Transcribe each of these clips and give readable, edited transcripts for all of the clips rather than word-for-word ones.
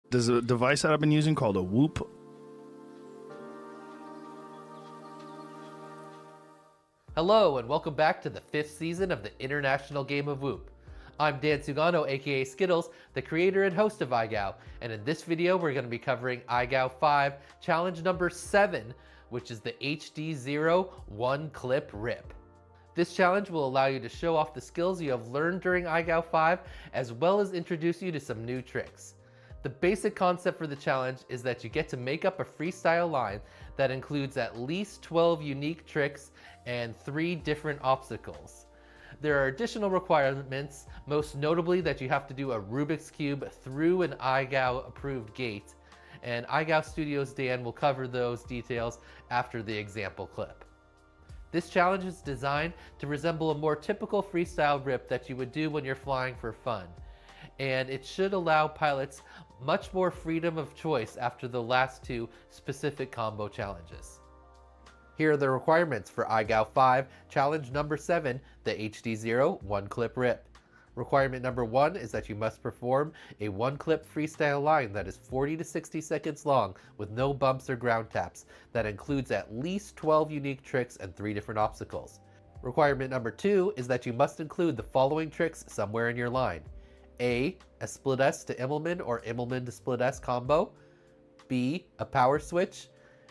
There's a device that I've been using called a Whoop. Hello and welcome back to the 5th season of the International Game of Whoop. I'm Dan Sugano, aka Skittles, the creator and host of IGOW, and in this video we're going to be covering IGOW5 challenge number 7, which is the HDZero 1-clip rip. This challenge will allow you to show off the skills you have learned during IGOW5, as well as introduce you to some new tricks. The basic concept for the challenge is that you get to make up a freestyle line that includes at least 12 unique tricks and 3 different obstacles. There are additional requirements, most notably that you have to do a Rubik's Cube through an IGOW approved gate, and IGOW Studios Dan will cover those details after the example clip. This challenge is designed to resemble a more typical freestyle rip that you would do when you're flying for fun, and it should allow pilots much more freedom of choice after the last 2 specific combo challenges. Here are the requirements for IGOW5 challenge number 7, the HDZero 1-clip rip. Requirement number 1 is that you must perform a 1-clip freestyle line that is 40 to 60 seconds long with no bumps or ground taps that includes at least 12 unique tricks and 3 different obstacles. Requirement number 2 is that you must include the following tricks somewhere in your line. A split S to Immelman or Immelman to split S combo. B, a power switch.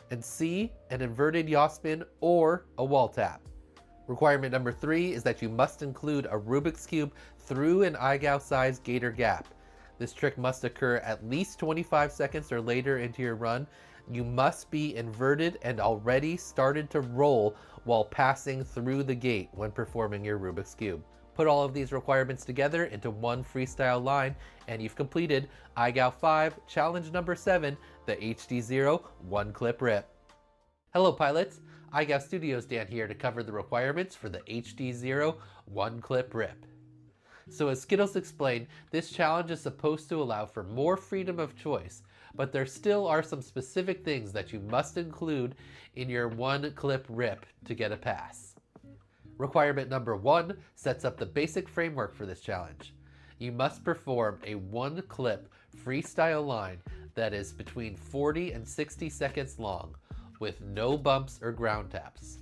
And C, an inverted yaw spin or a wall tap. Requirement number 3 is that you must include a Rubik's Cube through an IGOW size gate or gap. This trick must occur at least 25 seconds or later into your run. You must be inverted and already started to roll while passing through the gate when performing your Rubik's Cube. Put all of these requirements together into one freestyle line and you've completed IGOW5 challenge number 7, the HDZero 1-clip rip. Hello pilots, IGOW Studios Dan here to cover the requirements for the HDZero 1-clip rip. So as Skittles explained, this challenge is supposed to allow for more freedom of choice, but there still are some specific things that you must include in your 1-clip rip to get a pass. Requirement number 1 sets up the basic framework for this challenge. You must perform a 1-clip freestyle line that is between 40 and 60 seconds long with no bumps or ground taps.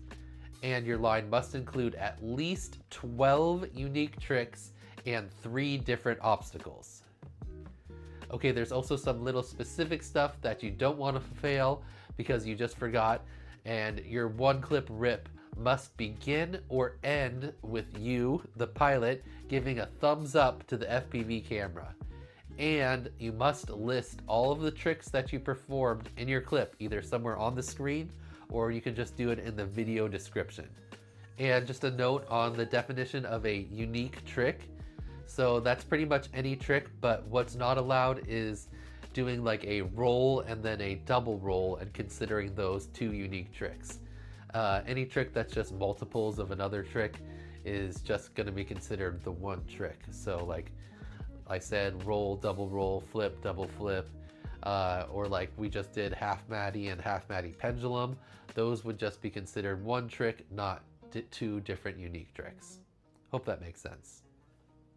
And your line must include at least 12 unique tricks and 3 different obstacles. Okay, there's also some little specific stuff that you don't want to fail because you just forgot, and your 1-clip rip must begin or end with you, the pilot, giving a thumbs up to the FPV camera. And you must list all of the tricks that you performed in your clip, either somewhere on the screen or you can just do it in the video description. And just a note on the definition of a unique trick. So that's pretty much any trick, but what's not allowed is doing like a roll and then a double roll and considering those 2 unique tricks. Any trick that's just multiples of another trick is just going to be considered the one trick. So like I said, roll, double roll, flip, double flip, or like we just did half Maddie and half Maddie pendulum. Those would just be considered one trick, not 2 different unique tricks. Hope that makes sense.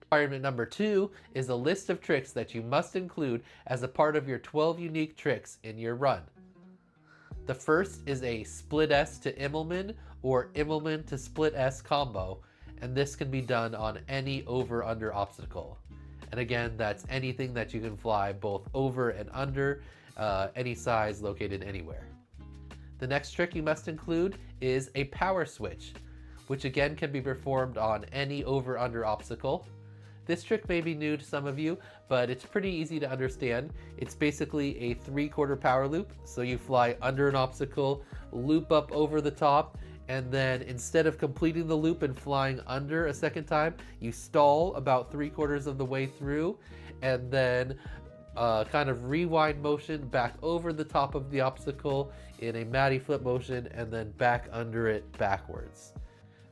Requirement number 2 is a list of tricks that you must include as a part of your 12 unique tricks in your run. The first is a split S to Immelman or Immelman to split S combo, and this can be done on any over-under obstacle. And again, that's anything that you can fly both over and under, any size located anywhere. The next trick you must include is a power switch, which again can be performed on any over-under obstacle. This trick may be new to some of you, but it's pretty easy to understand. It's basically a 3/4 power loop. So you fly under an obstacle, loop up over the top, and then instead of completing the loop and flying under a second time, you stall about 3/4 of the way through, and then kind of rewind motion back over the top of the obstacle in a Maddie flip motion, and then back under it backwards.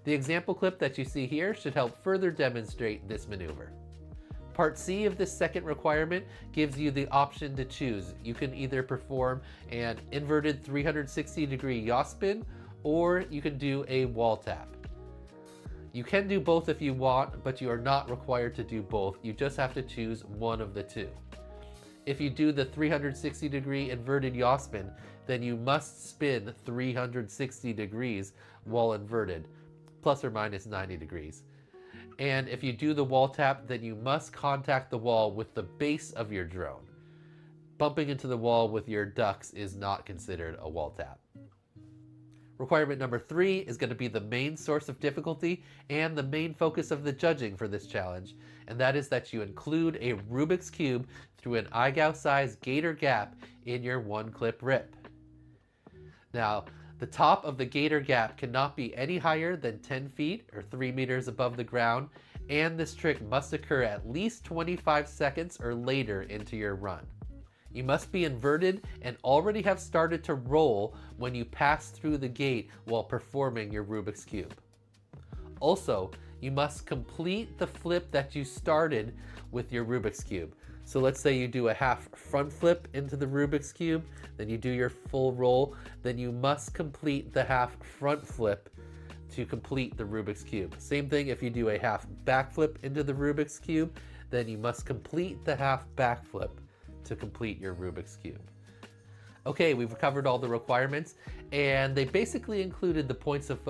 The example clip that you see here should help further demonstrate this maneuver. Part C of this second requirement gives you the option to choose. You can either perform an inverted 360-degree yaw spin, or you can do a wall tap. You can do both if you want, but you are not required to do both. You just have to choose one of the 2. If you do the 360-degree inverted yaw spin, then you must spin 360 degrees while inverted, plus or minus 90 degrees. And if you do the wall tap, then you must contact the wall with the base of your drone. Bumping into the wall with your ducks is not considered a wall tap. Requirement number 3 is going to be the main source of difficulty and the main focus of the judging for this challenge, and that is that you include a Rubik's Cube through an IGOW-size gator gap in your one-clip rip. Now, the top of the gator gap cannot be any higher than 10 feet or 3 meters above the ground, and this trick must occur at least 25 seconds or later into your run. You must be inverted and already have started to roll when you pass through the gate while performing your Rubik's Cube. Also, you must complete the flip that you started with your Rubik's Cube. So let's say you do a half front flip into the Rubik's Cube, then you do your full roll, then you must complete the half front flip to complete the Rubik's Cube. Same thing if you do a half back flip into the Rubik's Cube, then you must complete the half back flip to complete your Rubik's Cube. Okay, we've covered all the requirements, and they basically included the points of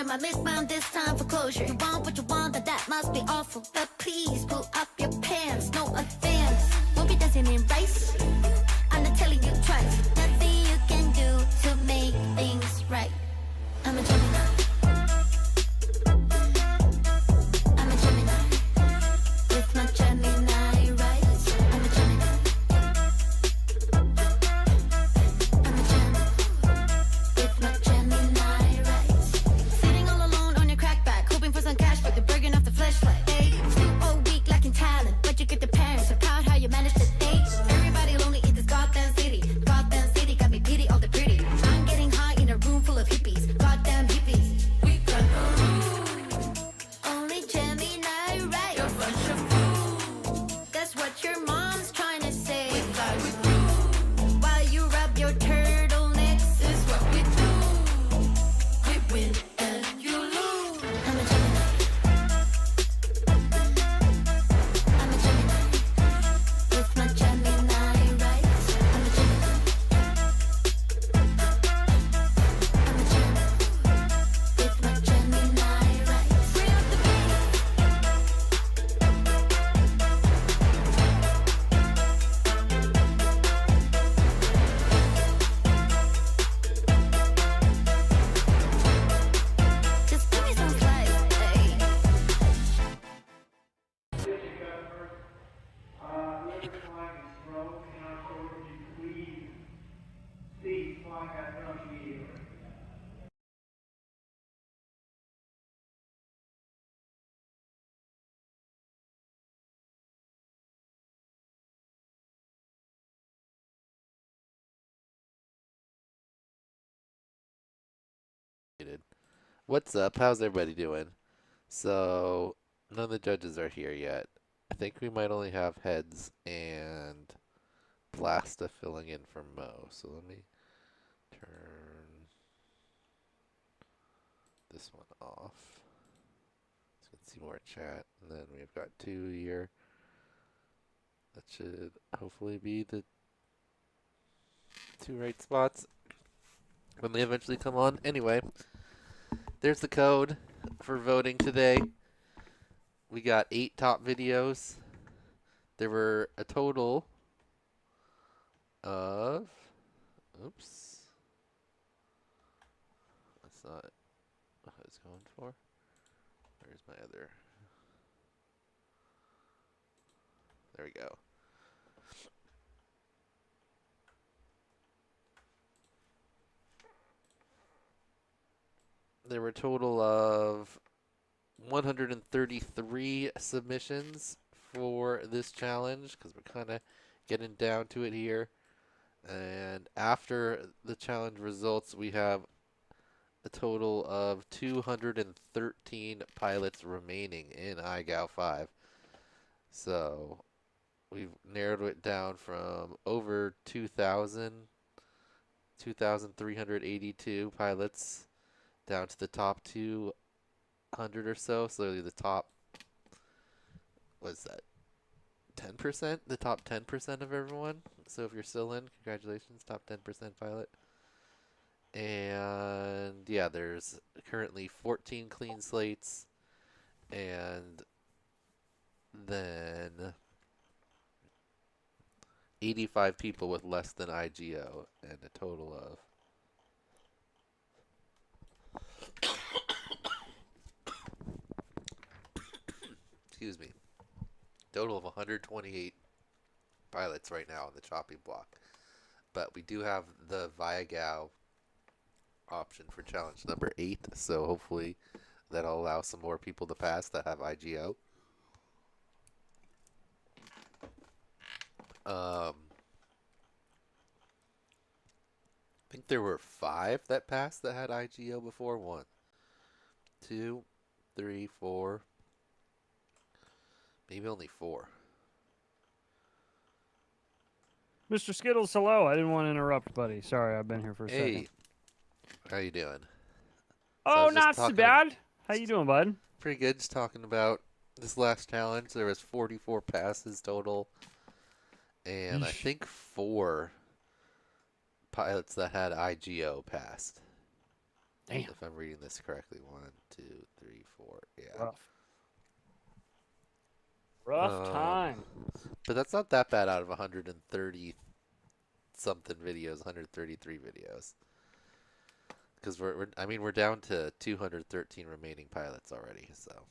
my list bound this time for closure. You want what you want, that must be awful. But please pull up your pants, no offense. Won't be dancing in rice. I'm not telling you twice. Nothing you can do to make things right. I'm a Gemini. I'm a Gemini. With my Gemini rights. I'm a Gemini. I'm a Gemini. With my Gemini rights. Sitting all alone on your crackback, hoping for some cash, but you're burning off the fleshlight. Hey, still all weak, lacking talent, but you get the parents. So proud how you manage to date. Everybody lonely in this goddamn city. Goddamn city got me pity all the pretty. I'm getting high in a room full of hippies. Goddamn hippies. We got no room. Only Gemini right. You're a bunch of fools. That's what your mom's trying to say. We fly with you. While you rub your turtlenecks is what we do. We win and you lose. I'm a Gemini. I'm a Gemini. With my Gemini rights. I'm a Gemini. I'm a Gemini. With my Gemini rights. Free up the Just give me some slice, hey. Whoever's flying is thrown, and I told him to please cease flying that drone immediately. What's up? How's everybody doing? So, none of the judges are here yet. I think we might only have Heads and Blasta filling in for Mo. So let me turn this one off. So you can see more chat. And then we've got 2 here. That should hopefully be the 2 right spots when they eventually come on. Anyway, there's the code for voting today. We got 8 top videos. There were a total of, oops, that's not what I was going for. Where's my other, there we go. There were a total of 133 submissions for this challenge because we're kind of getting down to it here. And after the challenge results, we have a total of 213 pilots remaining in IGOW5. So we've narrowed it down from over 2,382 pilots down to the top 200 or so. So the top, what's that, 10%? The top 10% of everyone. So if you're still in, congratulations, top 10% pilot. And yeah, there's currently 14 clean slates, and then 85 people with less than IGO, and a total of excuse me, total of 128 pilots right now on the chopping block. But we do have the ViaGow option for challenge number 8, so hopefully that'll allow some more people to pass that have IGO. I think there were 5 that passed that had IGO before. 1, 2, 3, 4, maybe only 4. Mr. Skittles, hello. I didn't want to interrupt, buddy. Sorry, I've been here for a Hey, second. how you doing? Oh, was just not too talking bad. How you doing, bud? Pretty good. Just talking about this last challenge. There was 44 passes total, and I Yeesh. think 4 pilots that had IGO passed. Damn. If I'm reading this correctly. 1, 2, 3, 4. Yeah. Rough time. But that's not that bad out of 130 something videos, 133 videos. Because we're down to 213 remaining pilots already. So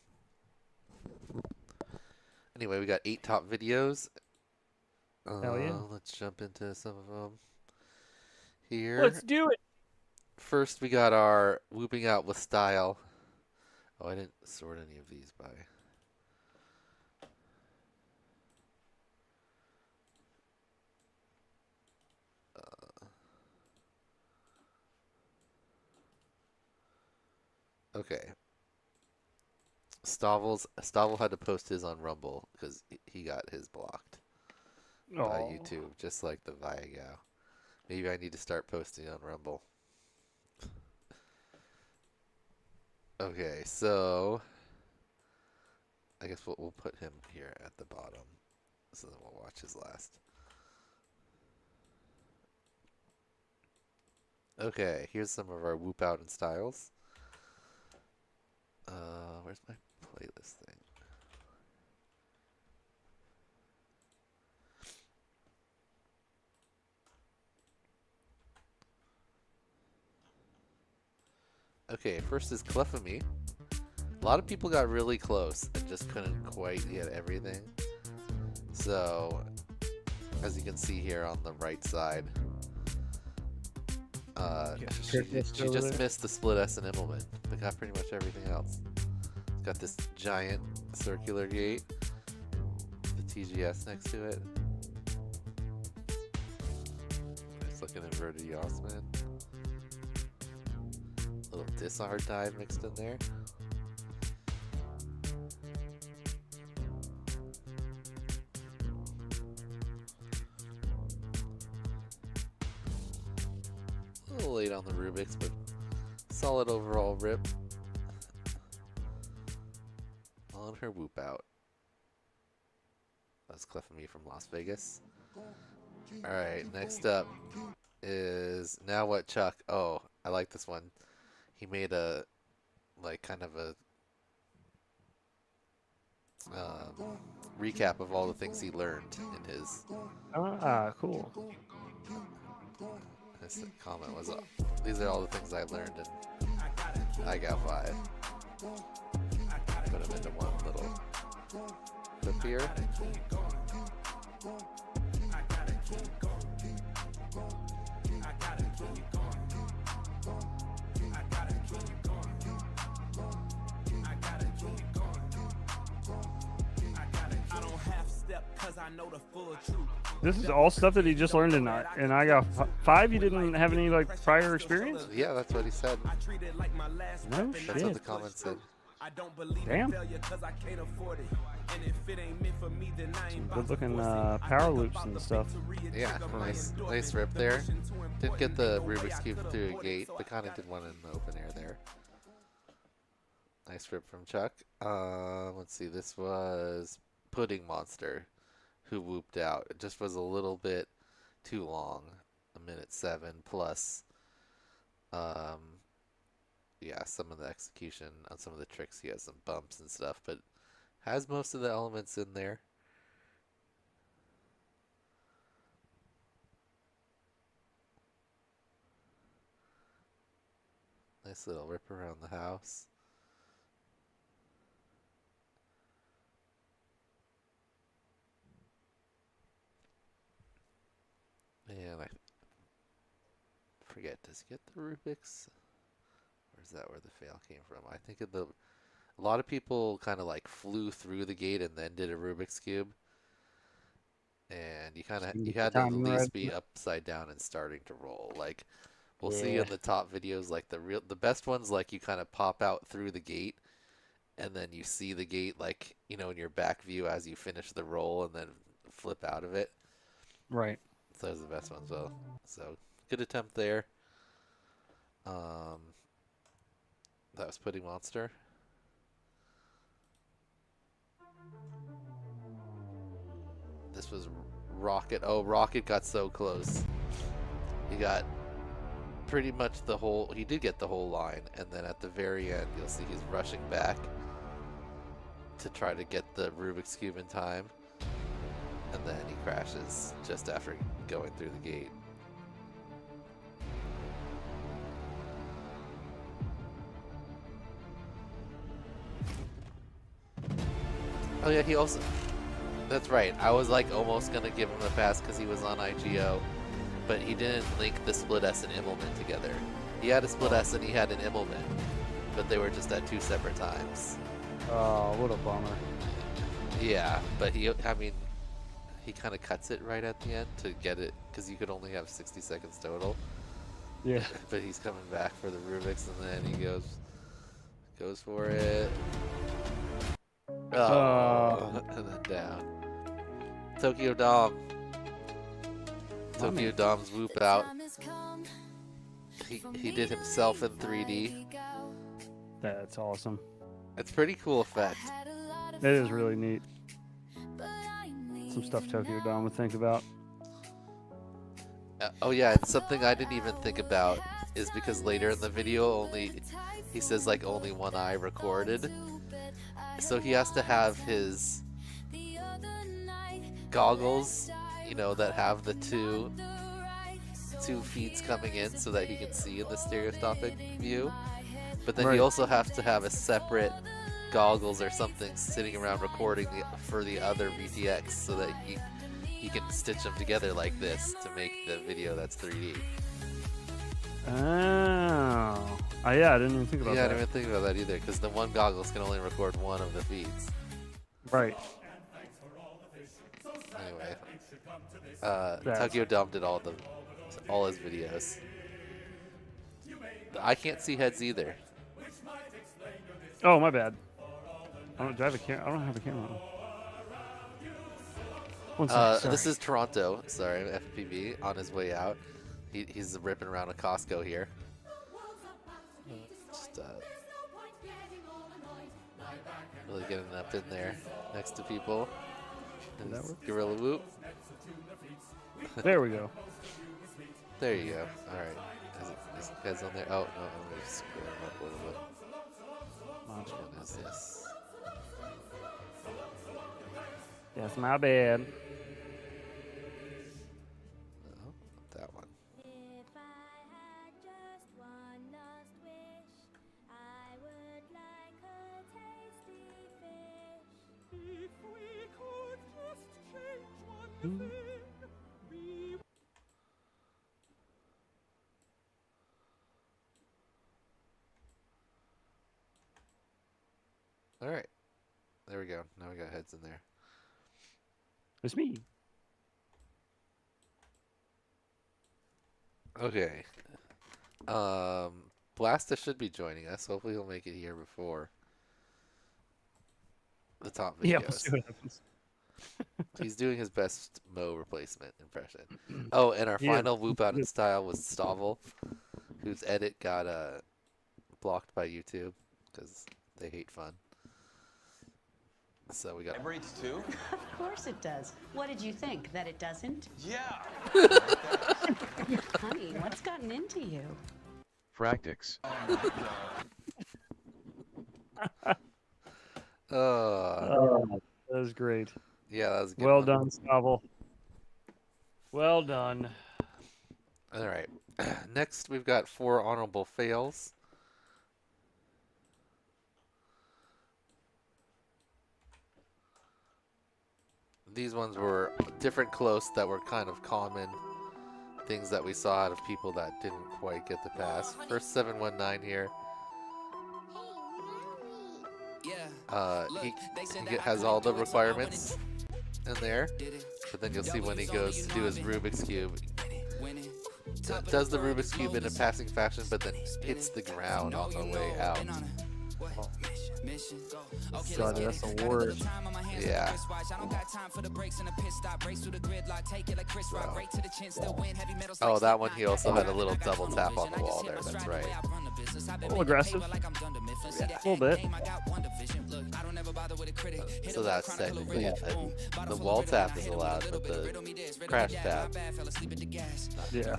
anyway, we got 8 top videos. Hell yeah. Let's jump into some of them here. Let's do it. First, we got our whooping out with style. Oh, I didn't sort any of these by. Okay. Stavel had to post his on Rumble because he got his blocked by YouTube, just like the ViaGow. Maybe I need to start posting on Rumble. Okay, so I guess we'll put him here at the bottom, so then we'll watch his last. Okay, here's some of our whoop out and styles. Where's my playlist thing? Okay, first is Clefamy. A lot of people got really close and just couldn't quite get everything. So, as you can see here on the right side, she just missed the split S and Immelman, but got pretty much everything else. It's got this giant circular gate, the TGS next to it. Nice looking inverted Yossman. Little disard dive mixed in there. A little late on the Rubik's, but solid overall rip on her whoop out. That's Clefamy from Las Vegas. Alright, next up, is Now What Chuck. Oh, I like this one. He made a like kind of a recap of all the things he learned in his. Cool. His comment was, "These are all the things I learned in IGOW5." Put them into one little clip here. This is all stuff that he just learned in IGOW5. You didn't have any like prior experience? Yeah, that's what he said. No That's what shit. the comment said. Damn. Some good looking power loops and stuff. Yeah, nice rip there. Didn't get the Rubik's Cube through a gate, but kind of did one in the open air there. Nice rip from Chuck. Let's see, this was Pudding Monster, who whooped out. It just was a little bit too long, 1:07 plus. Yeah, some of the execution on some of the tricks, he has some bumps and stuff, but has most of the elements in there. Nice little rip around the house. And I forget, does he get the Rubik's? Or is that where the fail came from? I think a lot of people kind of like flew through the gate and then did a Rubik's Cube. And you had to at least be upside down and starting to roll. Like we'll see in the top videos, like the best ones, like you kind of pop out through the gate and then you see the gate like, in your back view as you finish the roll and then flip out of it. Right. So those are the best ones. Well, so good attempt there. That was Pudding Monster. This was Rocket. Oh, Rocket got so close. He got pretty much the whole. He did get the whole line, and then at the very end, you'll see he's rushing back to try to get the Rubik's Cube in time, and then he crashes just after going through the gate. Oh yeah, he also. That's right. I was like almost gonna give him the pass because he was on IGO, but he didn't link the split S and Immelman together. He had a split S and he had an Immelman, but they were just at two separate times. Oh, what a bummer. Yeah, but he kind of cuts it right at the end to get it because you could only have 60 seconds total. Yeah. But he's coming back for the Rubik's and then he goes for it. Oh, and then down. Tokyo Dom. Tokyo Dom's whoop out. He did himself in 3D. That's awesome. It's pretty cool effect. It is really neat. Some stuff Tokyo Dom would think about. Oh yeah, and something I didn't even think about is because later in the video he says like only one eye recorded. So he has to have his goggles, that have the two feeds coming in so that he can see in the stereoscopic view. But then he also has to have a separate goggles or something sitting around recording for the other VTX so that he can stitch them together like this to make the video that's 3D. Oh. Yeah, I didn't even think about that. Yeah, I didn't even think about that either, because the one goggles can only record one of the feeds. Right. Anyway, Tokyo Dom did all his videos. I can't see heads either. Oh, my bad. I don't have a camera on. One second, This is Toronto. Sorry, FPV on his way out. He's ripping around a Costco here. Just really getting up in there next to people. And his gorilla whoop. There we go. There you go. All right. Is it guys on there? Oh no, I'm gonna scroll them up a little bit. Which one is this? That's my bad. No, that one. If I had just one last wish, I would like a tasty fish. If we could just change one thing, we All right. There we go. Now we got heads in there. It's me. Okay. Blasta should be joining us. Hopefully he'll make it here before the top videos. Yeah, we'll see what happens. He's doing his best Mo replacement impression. Oh, and our Yeah. final whoop out in style was Stavel, whose edit got blocked by YouTube because they hate fun. So we got. Vibrates too? Of course it does. What did you think? That it doesn't? Yeah. Honey, what's gotten into you? Fractics. Oh, that was great. Yeah, that was a good. Well one. done, Stavel. Well done. All right. Next, we've got 4 honorable fails. These ones were different close that were kind of common things that we saw out of people that didn't quite get the pass. First 719 here. He has all the requirements in there, but then you'll see when he goes to do his Rubik's Cube, does the Rubik's Cube in a passing fashion, but then hits the ground on the way out. God, that's a word. Yeah. Oh, that one he also had a little double tap on the wall there. That's right. A little aggressive. Yeah, a little bit. So that's technically it. The wall tap is allowed, but the crash tap. Yeah.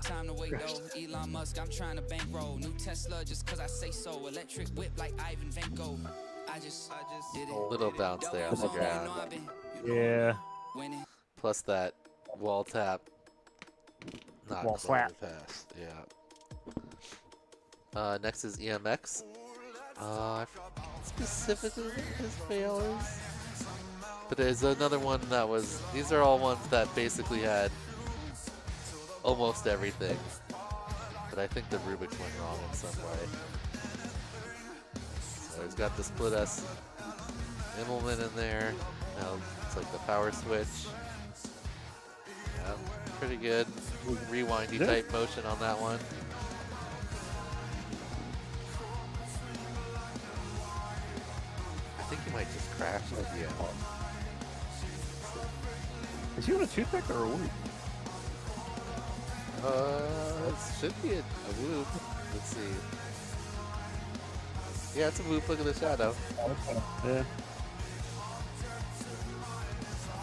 Little bounce there on the ground. Yeah. Plus that wall tap. Not Wall quite slap. the pass. Yeah. Next is EMX. I forget specifically what his fail is. But there's another one that was. These are all ones that basically had almost everything. But I think the Rubik's went wrong in some way. So he's got the split S Immelman in there. Now it's like the power switch. Yeah, pretty good. Rewindy type motion on that one. I think he might just crash at the end. Is he on a toothpick or a whoop? It should be a whoop. Let's see. Yeah, it's a whoop. Look at the shadow. Yeah.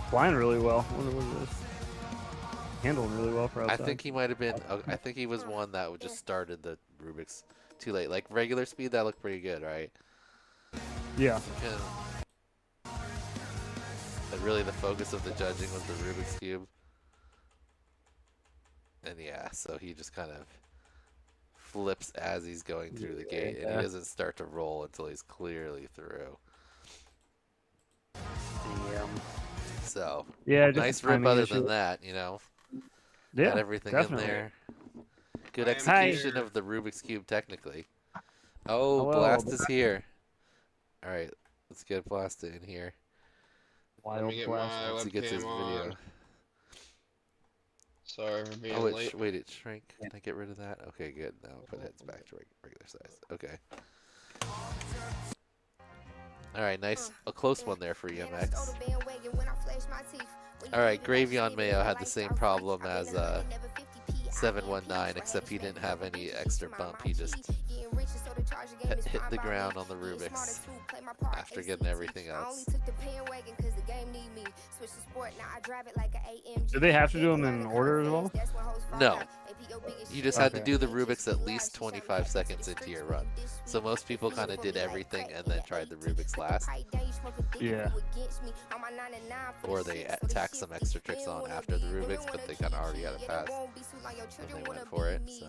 Flying really well. What is this? Handling really well for I outside. think he might have been. I think he was one that just started the Rubik's too late. Like regular speed, that looked pretty good, right? Yeah. But really, the focus of the judging was the Rubik's Cube. And yeah, so he just kind of flips as he's going through the gate, and he doesn't start to roll until he's clearly through. Damn. So Yeah, just nice a rip. timing Other issue. than that, you know, Yeah, got everything definitely. in there. Good I am execution here. of the Rubik's Cube, technically. Oh, Hello, Blast is here. All right, let's get Blast in here. Let me get Blast. my Once he gets his webcam video. on. Sorry for being Oh, late. wait, it shrank. Can I get rid of that? Okay, good. Now put heads back to regular size. Okay. All right, nice. A close one there for EMX. All right, Gravion Mayo had the same problem as 719, except he didn't have any extra bump. He just hit the ground on the Rubik's after getting everything else. Do they have to do them in order as well? No. You just had to Okay. do the Rubik's at least 25 seconds into your run. So most people kind of did everything and then tried the Rubik's last. Yeah. Or they tacked some extra tricks on after the Rubik's, but they kind of already had it passed when they went for it. So,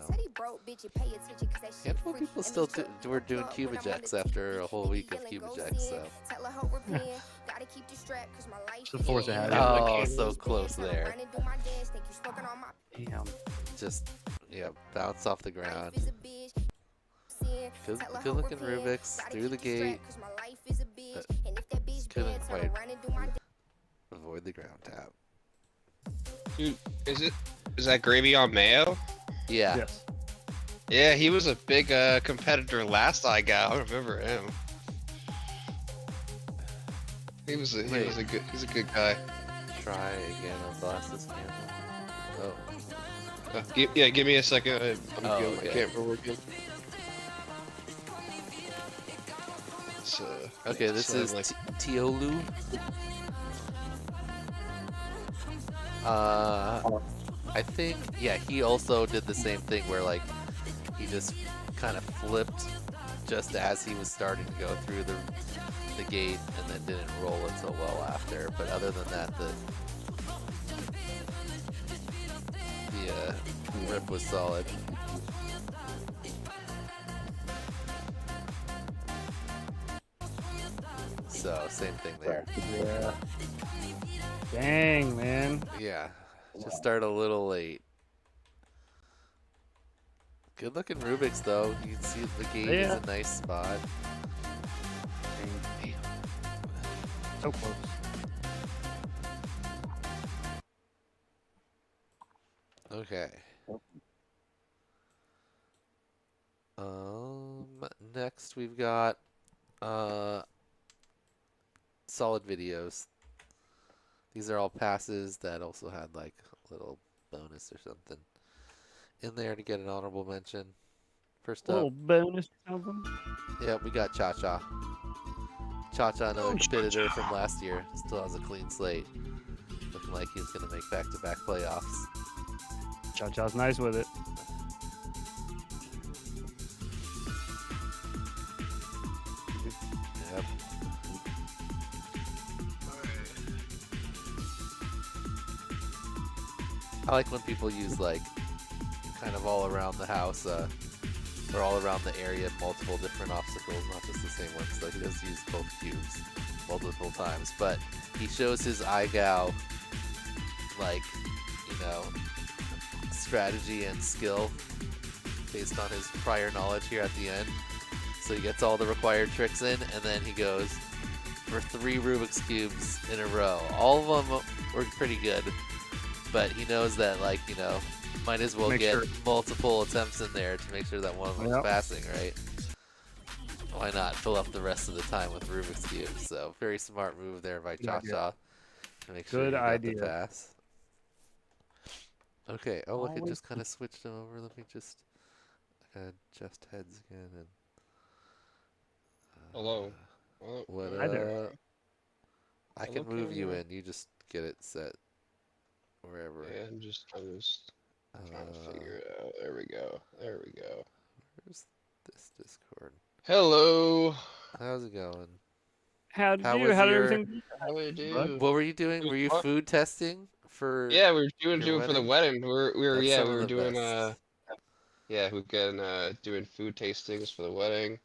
handful of people still were doing Cuba Jacks after a whole week of Cuba Jacks. So, It's the force of habit. oh, so close there. Damn. Just bounce off the ground. Good looking Rubik's through the gate. But couldn't quite avoid the ground tap. Dude, is that gravy on mayo? Yeah. Yes. Yeah, he was a big competitor last IGOW. I remember him. He's a good guy. Try again on glasses camera. Oh. Give me a second. Okay. I can't remember again. Okay, this is like... Tiolu. I think, yeah, he also did the same thing where, like, he just kind of flipped just as he was starting to go through the gate and then didn't roll it so well after. But other than that, the rip was solid. So, same thing there. Yeah. Dang, man. Yeah, just start a little late. Good looking Rubik's though. You can see the gate is a nice spot. So close. Okay. Next we've got solid videos. These are all passes that also had like a little bonus or something in there to get an honorable mention. First up, Little bonus or something. yeah, we got Cha-Cha. Cha-Cha, another competitor from last year, still has a clean slate. Looking like he's going to make back-to-back playoffs. Cha-Cha's nice with it. Yep. I like when people use like kind of all around the house or all around the area multiple different obstacles, not just the same ones. So he does use both cubes multiple times, but he shows his IGOW like, you know, strategy and skill based on his prior knowledge here at the end. So he gets all the required tricks in, and then he goes for 3 Rubik's Cubes in a row. All of them were pretty good, but he knows that, like, you know, might as well get multiple attempts in there to make sure that one of them is passing, right? Why not fill up the rest of the time with Rubik's Cubes? So very smart move there by Cha-Cha to make sure you got the pass. Okay, oh look, it just kind of switched them over. Let me just adjust heads again and... Hello. What, Hi there. I can move you in. You just get it set wherever. Yeah, I'm just trying to figure it out. There we go. Where's this Discord? Hello. How's it going? How did everything? How we do? What were you doing? Were you food testing for? Yeah, we were doing for the wedding? wedding. We were That's some of the doing best. we've been doing food tastings for the wedding.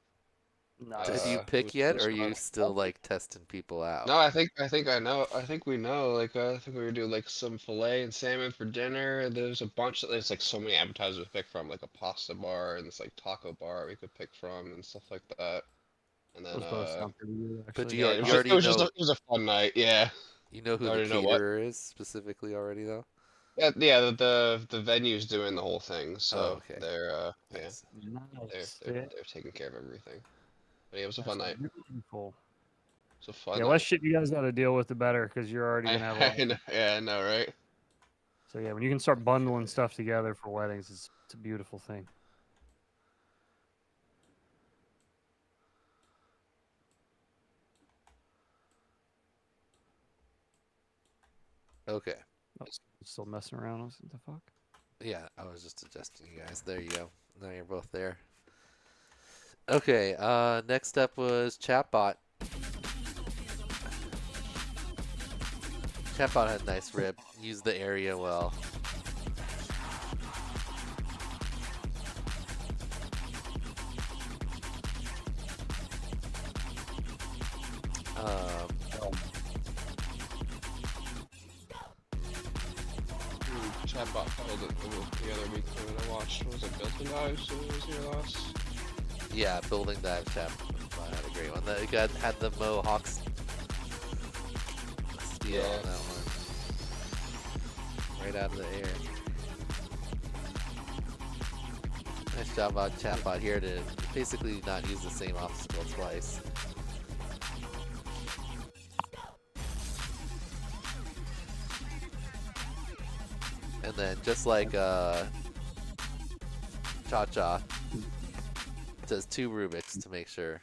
Did you pick yet, or are you still like testing people out? No, I think I know. I think we know. Like I think we were doing like some filet and salmon for dinner. There's a bunch. There's like so many appetizers to pick from, like a pasta bar and this like taco bar we could pick from and stuff like that. And then But yeah, it was a fun night. Yeah. You know who the caterer is specifically already, though. Yeah, the venue's doing the whole thing, so they're they're taking care of everything. But yeah, it was a fun night. Beautiful. It's a fun. Yeah, less shit you guys got to deal with, the better, because you're already gonna have. I know, right? So yeah, when you can start bundling stuff together for weddings, it's a beautiful thing. Okay. Oh, still messing around. What the fuck? Yeah, I was just adjusting you guys. There you go. Now you're both there. Okay, next up was Chatbot. Chatbot had a nice rip. Used the area well. Chatbot failed it the other week when I watched. What was it, Built-in Dives? It was here last. Yeah, building dive Chatbot had a great one. The guy had the Mohawks steal on that one. Right out of the air. Nice job on Chatbot here to basically not use the same obstacle twice. And then just like Cha-Cha does 2 Rubik's to make sure.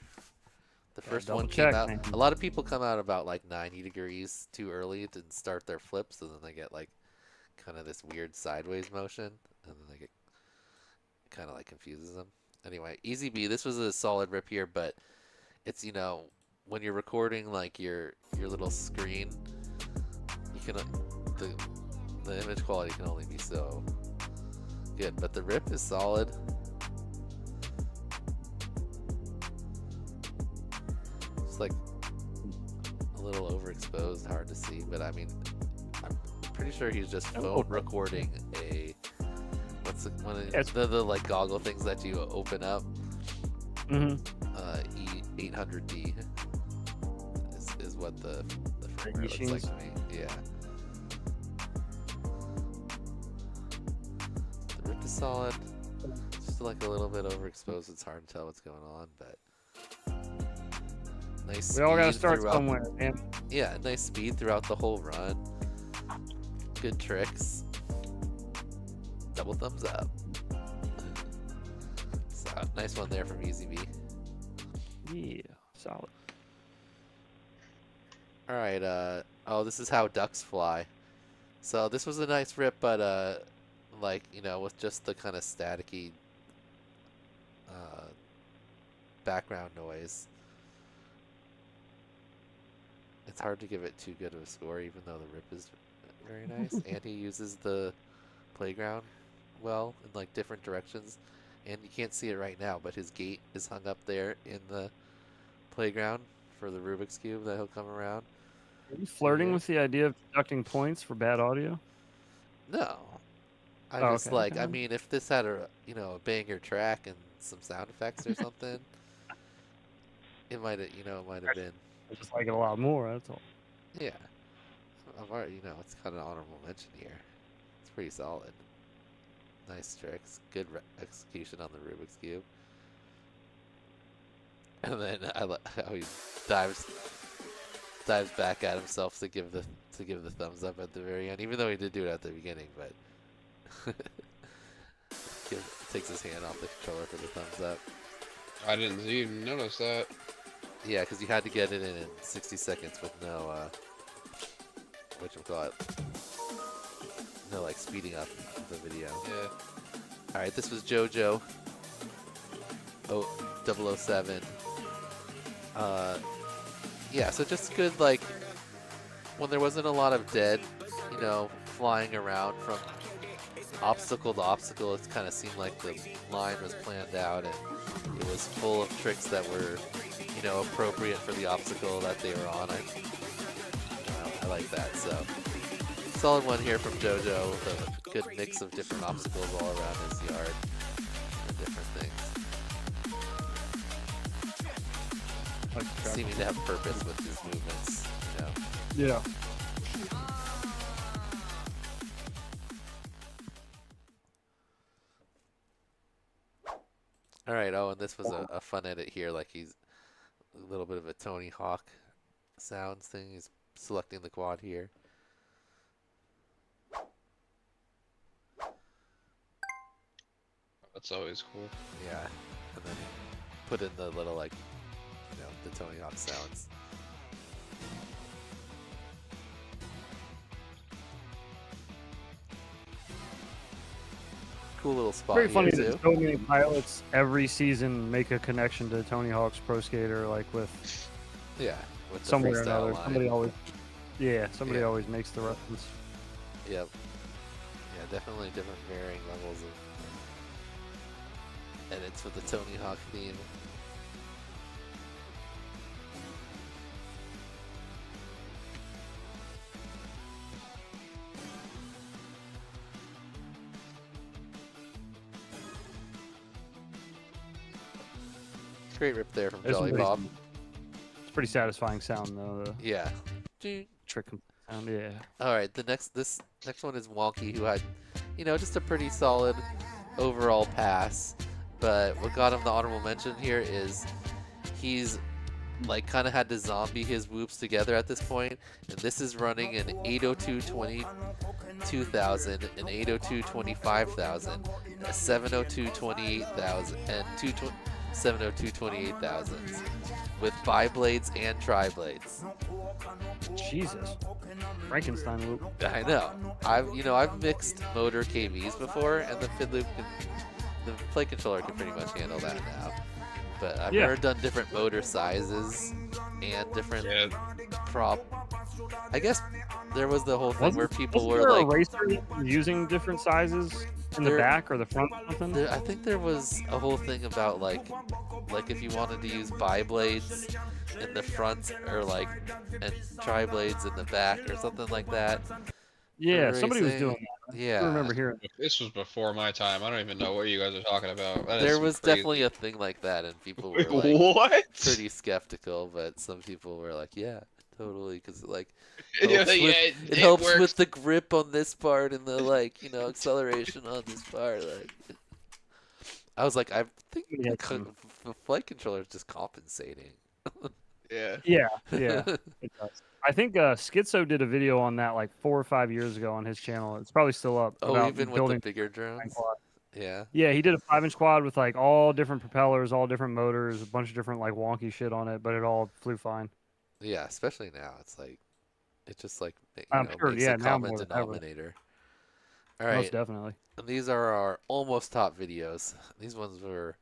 The first one came out. Man. A lot of people come out about like 90 degrees too early to start their flips, and then they get like kind of this weird sideways motion, and then they get kind of like confuses them. Anyway, Easy B, this was a solid rip here, but it's, you know, when you're recording like your little screen, you can the image quality can only be so good, but the rip is solid. It's like a little overexposed, hard to see, but I mean, I'm pretty sure he's just phone recording a what's one of the like goggle things that you open up. E800D is what the frame rate looks like to me. Yeah. The rip is solid. Just like a little bit overexposed. It's hard to tell what's going on, but nice. We all gotta start somewhere, man. Yeah, nice speed throughout the whole run. Good tricks. Double thumbs up. So, nice one there from Easy B. Yeah, solid. All right. Oh, this is how ducks fly. So this was a nice rip, but like, you know, with just the kind of staticky background noise, it's hard to give it too good of a score, even though the rip is very nice. And he uses the playground well in like different directions, and you can't see it right now, but his gate is hung up there in the playground for the Rubik's Cube that he'll come around. Are you flirting with the idea of deducting points for bad audio? No. I just okay, like, okay. I mean, if this had a, you know, a banger track and some sound effects or something, it might have, you know, it might have been. I just like it a lot more, that's all. Yeah. I've already, you know, it's kind of an honorable mention here. It's pretty solid. Nice tricks. Good execution on the Rubik's Cube. And then I like how he dives back at himself to give the thumbs up at the very end, even though he did do it at the beginning, but takes his hand off the controller for the thumbs up. I didn't even notice that. Yeah, because you had to get it in 60 seconds with no whatchamacallit, no like speeding up the video. Yeah. All right, this was JoJo 007. Yeah, so just good, like, when there wasn't a lot of dead, you know, flying around from obstacle to obstacle, it kind of seemed like the line was planned out, and it was full of tricks that were, you know, appropriate for the obstacle that they were on. I like that. So, solid one here from JoJo with a good mix of different obstacles all around his yard and different things. Seeming to have purpose with his movements, you know. Yeah. All right. Oh, and this was a fun edit here. Like he's a little bit of a Tony Hawk sounds thing. He's selecting the quad here. That's always cool. Yeah. And then put in the little, like, you know, the Tony Hawk sounds. cool little spot Very funny here that too. so many pilots every season make a connection to Tony Hawk's Pro Skater, like with Yeah, with the somewhere or freestyle another. line. Somebody always, somebody Yeah. always makes the reference. Yep. Yeah, definitely different varying levels of edits with the Tony Hawk theme. Great rip there from There's Jolly some pretty- Bob. It's pretty satisfying sound though. The Yeah. trick sound, yeah. All right, this next one is Wonky, who had, just a pretty solid overall pass. But what got him the honorable mention here is he's like kind of had to zombie his whoops together at this point, and this is running an 802.22,000, an 802.25,000, a 702.28,000, and 702.28,000 with bi-blades and tri-blades. Jesus. Frankenstein loop. I know. I've mixed motor KVs before, and the Fid Loop the play controller can pretty much handle that now. But I've never done different motor sizes and different prop. I guess there was the whole thing where people were like, a racer using different sizes in the back or the front or something? I think there was a whole thing about like if you wanted to use bi-blades in the front or and tri-blades in the back or something like that. Yeah, somebody was doing that. Yeah. I remember hearing that. This was before my time. I don't even know what you guys are talking about. There was definitely a thing like that, and people were what? pretty skeptical, but some people were like, yeah, totally, because it it helps works. with the grip on this part and the acceleration on this part. I was like, I think the flight controller is just compensating. Yeah. Yeah, it does. I think Schizo did a video on that like 4 or 5 years ago on his channel. It's probably still up. Oh, about even with building the bigger drones? Yeah. Yeah, he did a 5-inch quad with like all different propellers, all different motors, a bunch of different like wonky shit on it, but it all flew fine. Yeah, especially now. It's just like I'm sure, makes yeah, a now common more than ever. denominator. All right. Most definitely. And these are our almost top videos. These ones were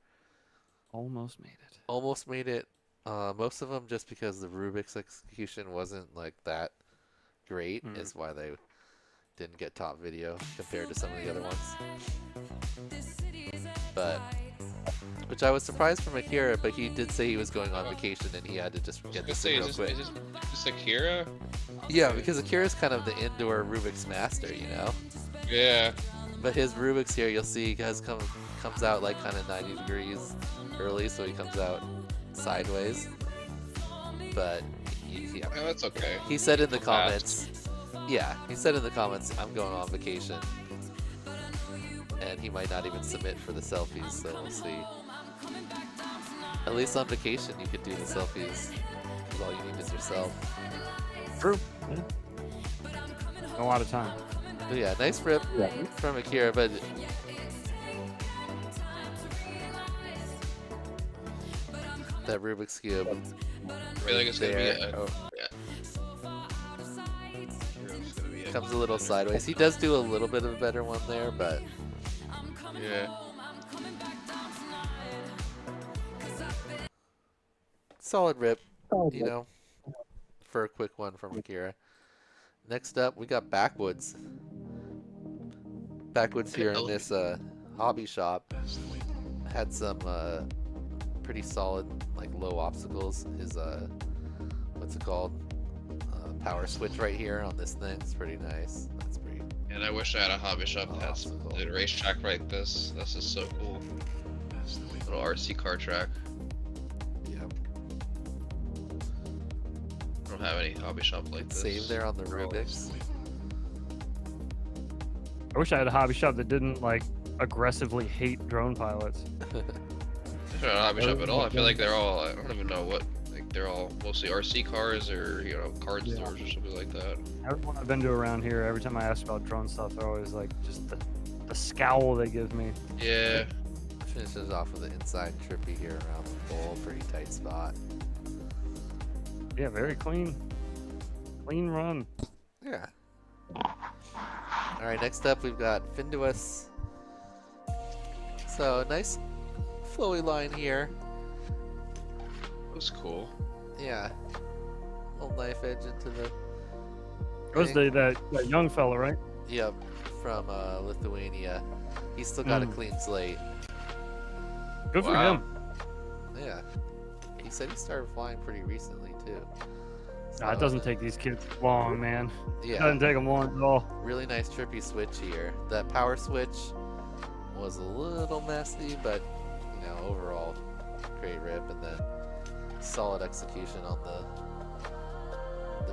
almost made it. Almost made it. Most of them just because the Rubik's execution wasn't like that great is why they didn't get top video compared to some of the other ones. But which I was surprised from Akira, but he did say he was going on vacation and he had to just get this in real quick. Is this Akira? Yeah, because Akira's kind of the indoor Rubik's master, Yeah. But his Rubik's here, you'll see, comes out like kind of 90 degrees early, so he comes out sideways. But Yeah, that's okay. He said in the comments, he said in the comments, I'm going on vacation. And he might not even submit for the selfies, so we'll see. At least on vacation, you could do the selfies, because all you need is yourself. True. Yeah. A lot of time. But yeah, nice rip from Akira, but that Rubik's Cube. I feel like it's gonna be Comes a little sideways. He does do a little bit of a better one there, but yeah. Solid rip, for a quick one from Akira. Next up, we got Backwoods. Backwoods here in this hobby shop had some pretty solid low obstacles. His what's it called? Power switch right here on this thing. It's pretty nice. That's pretty. And I wish I had a hobby shop that had some racetrack like this. This is so cool. Little RC car track. Yep. I don't have any hobby shop like this. Save there on the Rubik's. I wish I had a hobby shop that didn't aggressively hate drone pilots. I don't have a hobby shop at all. I feel like they're all, I don't even know what, they're all mostly RC cars or, card stores or something like that. Everyone I've been to around here, every time I ask about drone stuff, they're always just the scowl they give me. Yeah. Finishes off with an inside trippy here around the bowl. Pretty tight spot. Yeah, very clean. Clean run. Yeah. Alright, next up we've got Finduous So a nice flowy line here. That was cool. Yeah. Little knife edge into the. It was that young fella, right? Yep, from Lithuania. He's still got a clean slate. Good for Wow. him. Yeah. He said he started flying pretty recently too. Nah, it doesn't take these kids long, man. It Yeah. doesn't take them long at all. Really nice trippy switch here. That power switch was a little messy, but you know, overall great rip, and then solid execution on the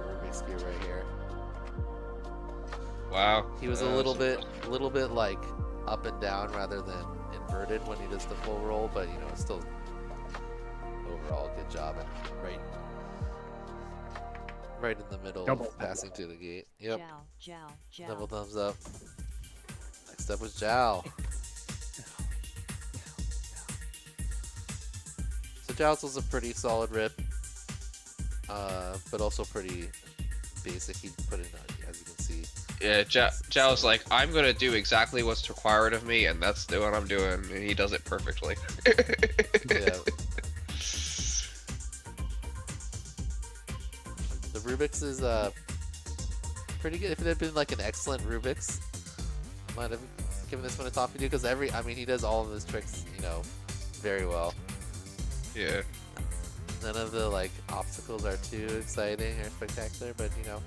Rubik's Cube right here. Wow. He was a little bit like up and down rather than inverted when he does the full roll, but you know, still overall good job and right in the middle of passing to the gate. Yep. Double thumbs up. Next up was Zhao. So Zhao's was a pretty solid rip, but also pretty basic. He put in, as you can see. Yeah, Zhao's like, I'm gonna do exactly what's required of me, and that's what I'm doing, and he does it perfectly. Yeah. The Rubik's is pretty good. If it had been like an excellent Rubik's, I might have given this one a top video because I mean, he does all of his tricks, you know, very well. Yeah. None of the like obstacles are too exciting or spectacular, but you know,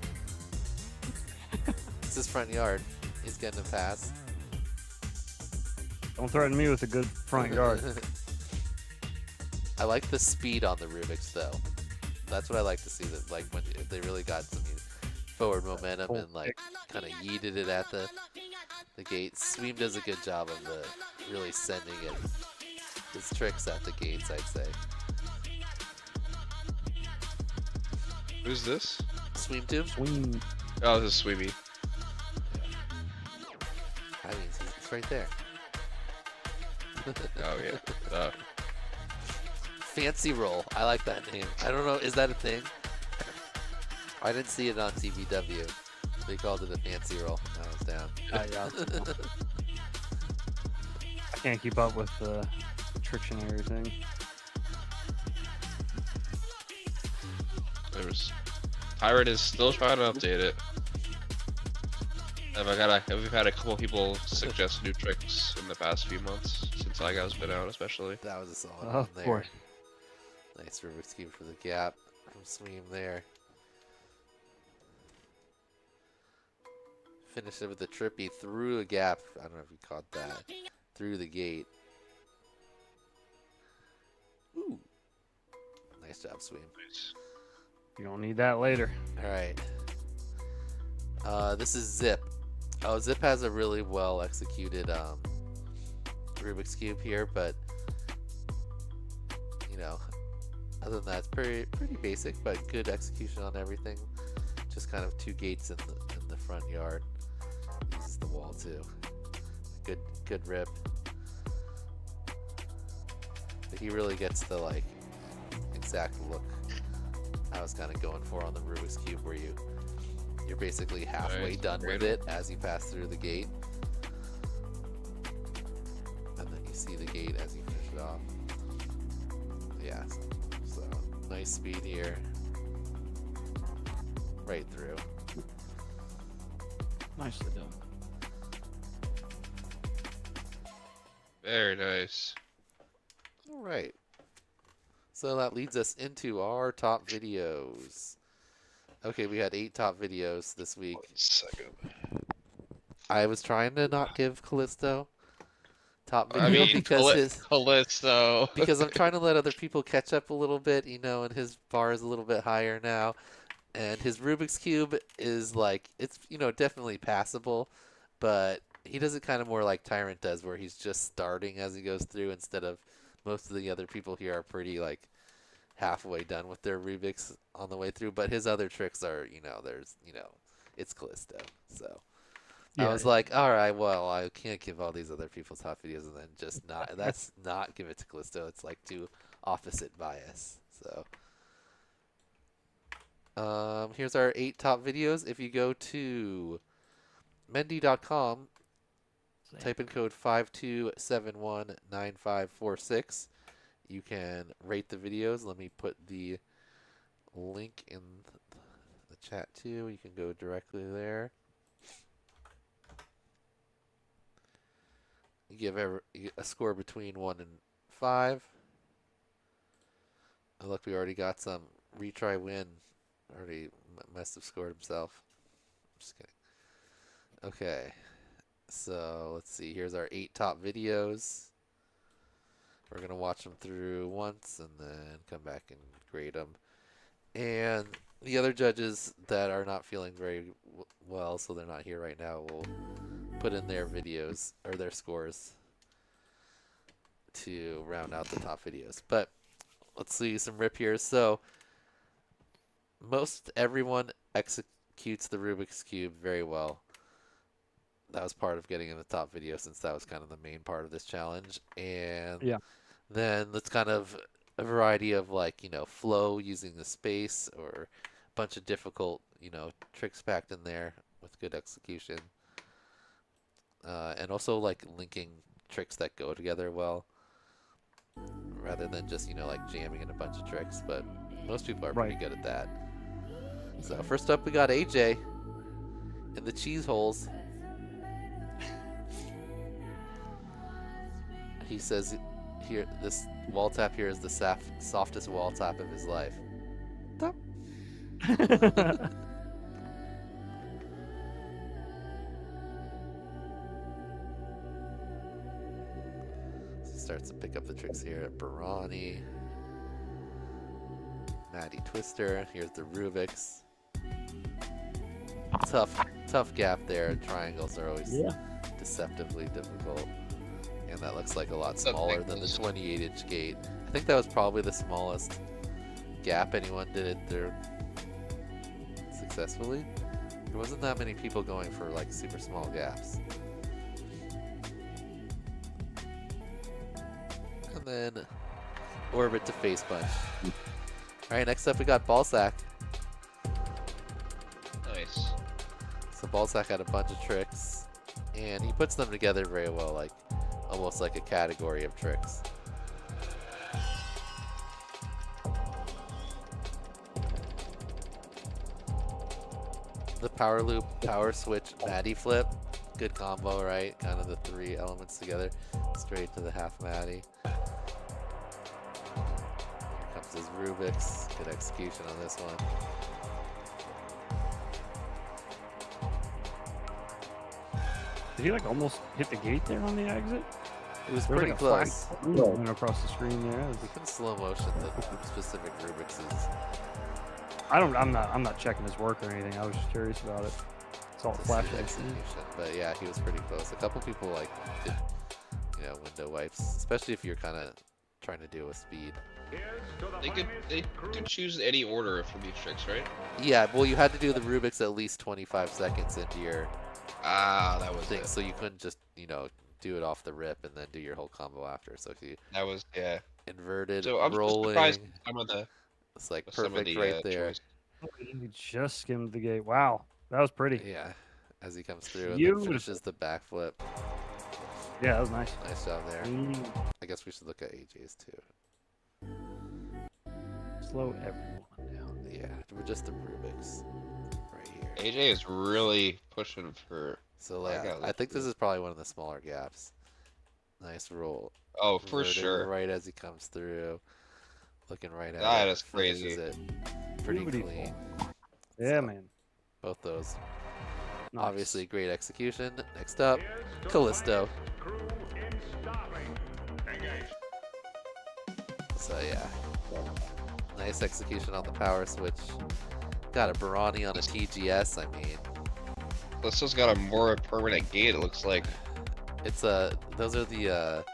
it's his front yard. He's getting a pass. Don't threaten me with a good front yard. I like the speed on the Rubik's though. That's what I like to see. That like when if they really got some forward momentum and like kind of yeeted it at the gate. Sweem does a good job of really sending his tricks at the gates, I'd say. Who's this? Sweem too? Swing. Oh, this is Sweemy. I mean, it's right there. Oh yeah. Fancy roll. I like that name. I don't know. Is that a thing? I didn't see it on TBW. They called it a fancy roll. I was down. I can't keep up with the Trictionary thing. Pirate is still trying to update it. We've had a couple people suggest new tricks in the past few months since IGOW's been out, especially. That was a solid one Of there. course. Nice Rubik's Cube for the gap from Sweem there. Finished it with the trippy through a gap. I don't know if you caught that. Through the gate. Ooh. Nice job, Sweem. You don't need that later. Alright. This is Zip. Oh, Zip has a really well executed Rubik's Cube here, but you know, other than that, it's pretty basic, but good execution on everything. Just kind of two gates in the front yard. Uses the wall too. Good rip. But he really gets the like exact look I was kind of going for on the Rubik's Cube, where you're basically halfway done with it as you pass through the gate, and then you see the gate as you finish it off. Yeah, so nice speed here, right through. Nicely done. Very nice. All right. So that leads us into our top videos. Okay, we had 8 top videos this week. 1 second. I was trying to not give Callisto top video I mean, because Callisto. because I'm trying to let other people catch up a little bit, you know, and his bar is a little bit higher now. And his Rubik's Cube is like, it's, you know, definitely passable, but he does it kind of more like Tyrant does, where he's just starting as he goes through, instead of most of the other people here are pretty like halfway done with their Rubik's on the way through. But his other tricks are, you know, it's Callisto. So I was like, all right, well, I can't give all these other people top videos and then just not give it to Callisto. It's like too opposite bias. So here's our 8 top videos. If you go to Mendy.com type in code 52719546. You can rate the videos. Let me put the link in the chat too. You can go directly there. You give a score between 1 and 5. Oh, look, we already got some retry win. Already must have scored himself. Just kidding. Okay, so let's see. Here's our 8 top videos. We're gonna watch them through once and then come back and grade them. And the other judges that are not feeling very well, so they're not here right now, will put in their videos or their scores to round out the top videos. But let's see some rip here. So most everyone executes the Rubik's Cube very well. That was part of getting in the top video, since that was kind of the main part of this challenge. And then it's kind of a variety of, like, you know, flow using the space, or a bunch of difficult, you know, tricks packed in there with good execution. And also, like, linking tricks that go together well, rather than just, you know, like jamming in a bunch of tricks. But most people are pretty good at that. So first up, we got AJ in the cheese holes. He says here, this wall tap here is the softest wall tap of his life. Tap. He starts to pick up the tricks here at Barani. Maddie Twister. Here's the Rubik's. Tough gap there. Triangles are always deceptively difficult. And that looks like a lot smaller than the 28-inch gate. I think that was probably the smallest gap anyone did it there successfully. There wasn't that many people going for like super small gaps. And then orbit to face punch. Alright, next up we got Ballsack. Nice. So Ballsack had a bunch of tricks, and he puts them together very well, like almost like a category of tricks. The power loop, power switch, Maddie flip. Good combo, right? Kind of the 3 elements together. Straight to the half Maddie. Here comes his Rubik's. Good execution on this one. Did he like almost hit the gate there on the exit? It was There pretty like close. Went across the screen there. You can slow motion the specific Rubik's is. I'm not checking his work or anything. I was just curious about it. It's all to see flashing. the execution. But yeah, he was pretty close. A couple people like did, you know, window wipes, especially if you're kind of trying to deal with speed. They could choose any order for these tricks, right? Yeah, well, you had to do the Rubik's at least 25 seconds into your that was thing, it. so you couldn't just, you know, do it off the rip and then do your whole combo after. So if you inverted, So I'm rolling, surprised some of the it's like some of perfect the, right there. choice. He just skimmed the gate. Wow, that was pretty. Yeah, as he comes through and then finishes the backflip. Yeah, that was nice. Nice job there. I guess we should look at AJ's too. Slow everyone down. Yeah, we're just the Rubik's right here. AJ is really pushing for. So like, I think this is probably one of the smaller gaps. Nice roll. Oh, for Inverted sure. Right as he comes through, looking right at That it. is crazy. Finishes it pretty Beautiful. clean. Yeah, So, man. both those. Nice. Obviously, great execution. Next up, Callisto. So yeah, nice execution on the power switch. Got a Barani on a TGS. I mean, This one's got a more permanent gate. It looks like. it's those are the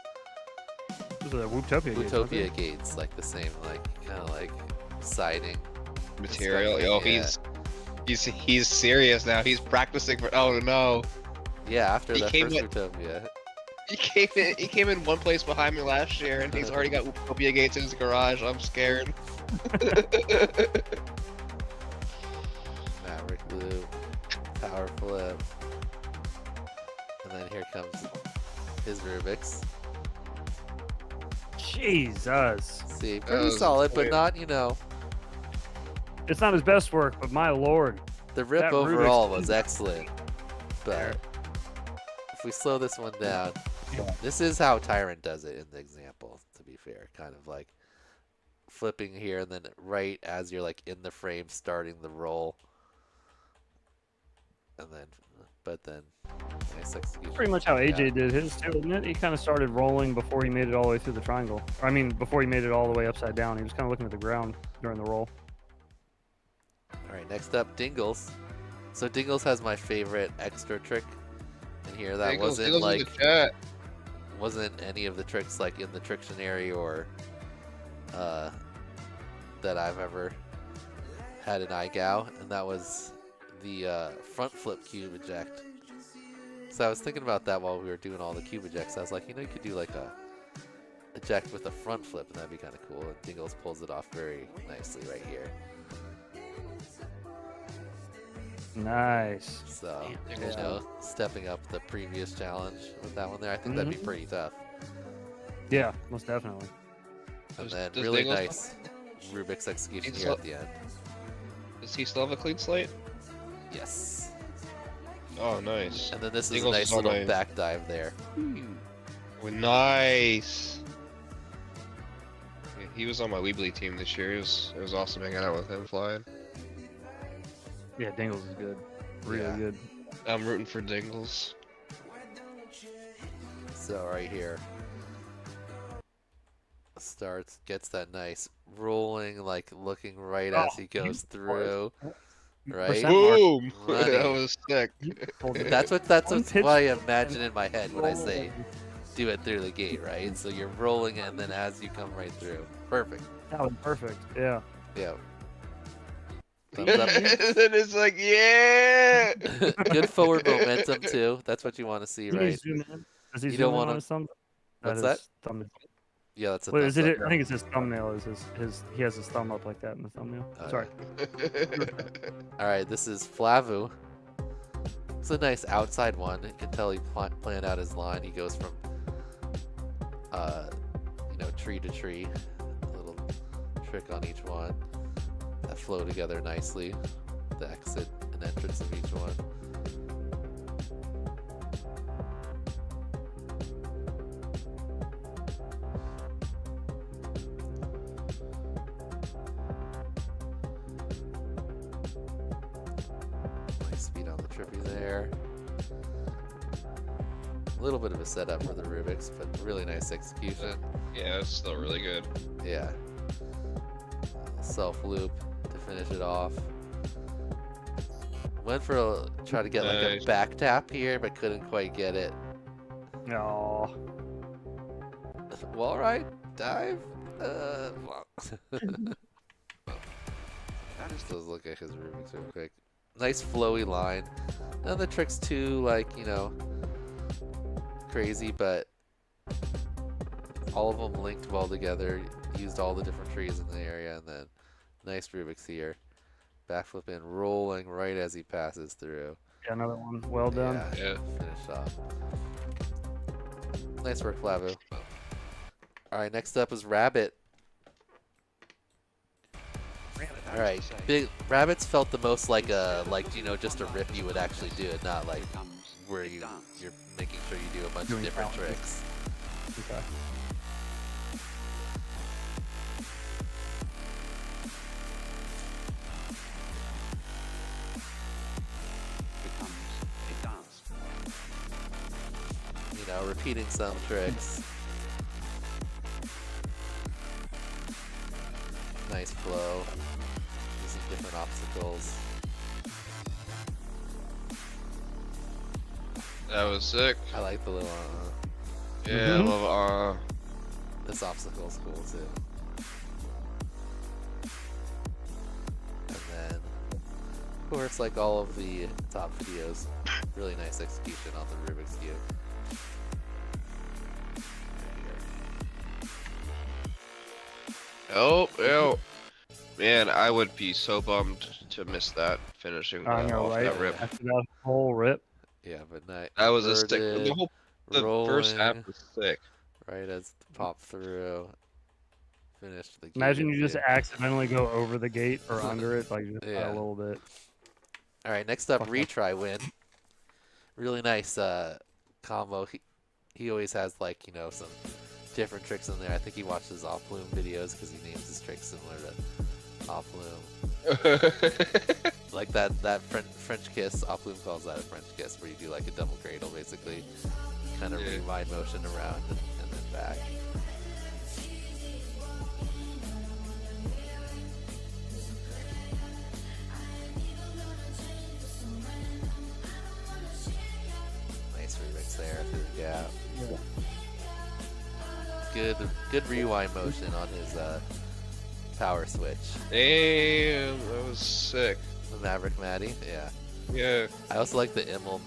Those are the Wootopia gates, aren't they? Utopia gates, like the same, like kind of like siding Material. stuff, Yo, yeah. he's serious now. He's practicing for. Oh no. Yeah, after He that came first in- Utopia. He came in one place behind me last year, and he's already got Utopia gates in his garage. I'm scared. Maverick loop, power flip, and And then here comes his Rubik's. Jesus. See, That pretty was solid, but weird. not, you know, It's not his best work, but my lord. the rip That overall Rubik's- was excellent. But if we slow this one down, this is how Tyrant does it in the example, to be fair. Kind of like flipping here and then right as you're like in the frame starting the roll. And then, but then, nice execution. Pretty much how Yeah. AJ did his too, isn't it? He kind of started rolling before he made it all the way through the triangle. Or, I mean, before he made it all the way upside down. He was kind of looking at the ground during the roll. All right, next up, Dingles. So Dingles has my favorite extra trick in here. That Dingles, wasn't Dingles in like the chat. wasn't any of the tricks like in the Trictionary or that I've ever had in IGOW, and that was the front flip cube eject. So I was thinking about that while we were doing all the cube ejects. I was like, you know, you could do like a eject with a front flip, and that'd be kind of cool. And Dingles pulls it off very nicely right here. Nice. So, Damn, you know, stepping up the previous challenge with that one there, I think that'd be pretty tough. Yeah, most definitely. And Does- then does really Dingles- nice Rubik's execution He's here lo- at the end. Does he still have a clean slate? Yes. Oh, nice. And then this is a Dingles nice is on little my- back dive there. Oh, nice. Yeah, he was on my Weebly team this year. It was awesome hanging out with him flying. Yeah, Dingles is good. Really Yeah. good. I'm rooting for Dingles. So right here. Starts, gets that nice rolling, like looking right as he goes through. Right? Percent mark. Boom! Money. That was sick. That's what Pitch- I imagine in my head when I say do it through the gate, right? So you're rolling it and then as you come right through. Perfect. That was perfect. Yeah. Yeah. And Thumbs up. then it's like, yeah! Good forward momentum too. That's what you want to see, Can you right? zoom in? Does he You zoom don't in wanna- on his thumb? What's That that? is thumbnail. Yeah, that's a Wait, is thumbs it? up. I think it's his thumbnail. Is his? He has his thumb up like that in the thumbnail. Oh, Sorry. All right, this is Flavu. It's a nice outside one. You can tell he planned out his line. He goes from, you know, tree to tree. A little trick on each one that flow together nicely. The exit and entrance of each one. Nice speed on the trippy there. A little bit of a setup for the Rubik's, but really nice execution. Yeah, it's still really good. Yeah. Self loop to finish it off. Went for try to get like Nice. a back tap here, but couldn't quite get it. No. Wall ride? Dive? Well. Just those look at his Rubik's real quick. Nice flowy line. None of the tricks too, like, you know, crazy, but all of them linked well together. Used all the different trees in the area, and then nice Rubik's here. Backflip in, rolling right as he passes through. Yeah, another one. Well done. Yeah. Finished off. Nice work, Flavu. Alright, next up is Rabbit. Alright, big Rabbits felt the most like a you know, just a rip you would actually do it, not like where you're making sure you do a bunch of Doing different challenges. tricks. Okay. You know, repeating some tricks. Nice flow. Using different obstacles. That was sick. I like the little Yeah, I love this obstacle's cool too. And then of course, like all of the top videos, really nice execution on the Rubik's Cube. Oh. Man, I would be so bummed to miss that finishing I that know, off right? that rip. After that whole rip. Yeah, but night. That was a sick. Inverted, The first half rolling, was sick. right as the pop through. Finished the gate. Imagine you just yeah. accidentally go over the gate or under it, like just by Yeah. a little bit. All right, next up, Fuck up. retry win. Really nice combo. He always has like some different tricks in there. I think he watches off bloom videos because he names his tricks similar to off bloom. Like that French kiss. Off bloom calls that a French kiss, where you do like a double cradle, basically, kind of rewind motion around and then back. Nice remix there through the gap. Good rewind motion on his power switch. Damn, that was sick. The Maverick Matty, yeah. Yeah. I also like the Immel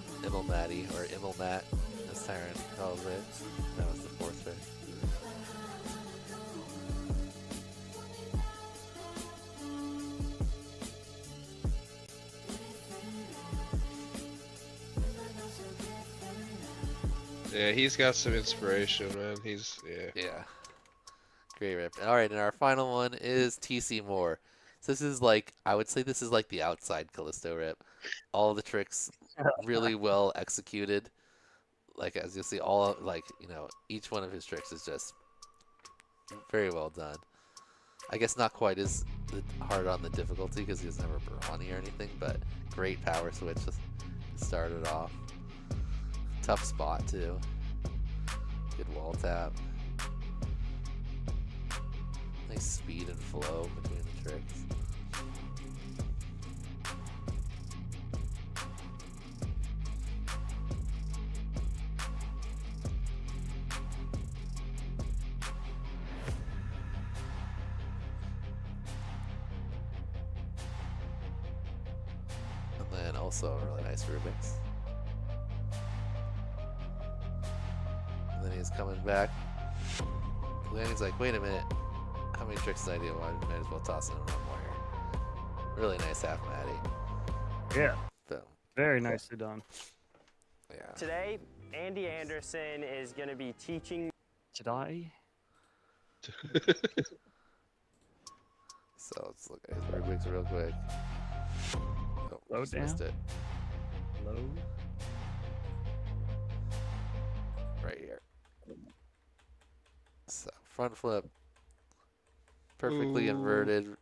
Matty, or Immel Mat, as Tyrant calls it. That was the fourth trick. Yeah, he's got some inspiration, man. Yeah. Great rip. Alright, and our final one is TC Moore. So this is like, I would say this is like the outside Callisto rip. All the tricks really well executed. Like, as you'll see, each one of his tricks is just very well done. I guess not quite as hard on the difficulty because he was never brawny or anything, but great power switch to start it off. Tough spot too. Good wall tap. Nice speed and flow between the tricks. And then also a really nice Rubik's. And then he's coming back. And he's like, wait a minute. How many tricks did I do? Well, I might as well toss in one more here. Really nice half Matty. Yeah. Boom. Very nicely done. Yeah. Today, Andy Anderson is going to be teaching. Today? So let's look at his Rubik's real quick. Oh, Load just missed down. it. Low. Right here. So front flip. Perfectly inverted.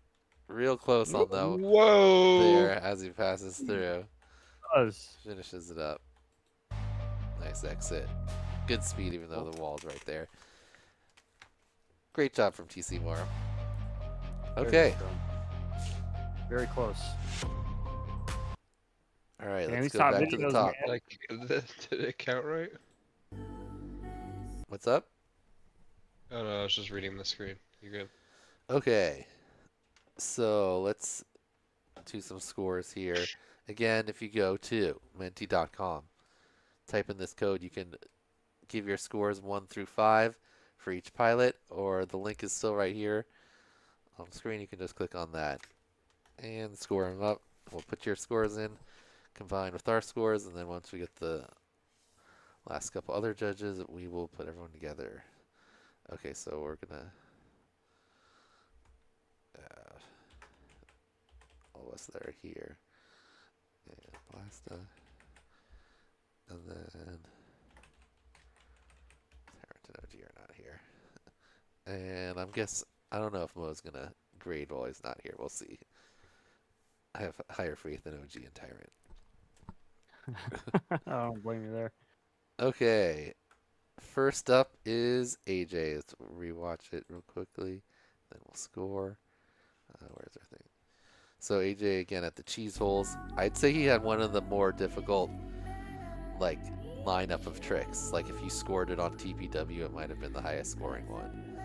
Real close on the Whoa! there as he passes through. Does. Finishes it up. Nice exit. Good speed even though the wall's right there. Great job from TC Moore. Okay. Very close. All right, Yeah, let's these go top back to the videos, top. man. Like, did it count right? What's up? Oh no, I was just reading the screen. You're good. Okay. So let's do some scores here. Again, if you go to menti.com, type in this code, you can give your scores 1 through 5 for each pilot, or the link is still right here on the screen. You can just click on that and score them up. We'll put your scores in, combine with our scores, and then once we get the last couple other judges, we will put everyone together. Okay, so we're gonna all of us that are here, and Blasta, and then Terrence and OG are not here, and I don't know if Mo's gonna grade while he's not here. We'll see. I have higher faith in OG and Tyrant. I don't blame you there. Okay, first up is AJ. Let's rewatch it real quickly, then we'll score. Where's our thing? So AJ again at the cheese holes. I'd say he had one of the more difficult, like, lineup of tricks. Like if you scored it on TPW, it might have been the highest scoring one.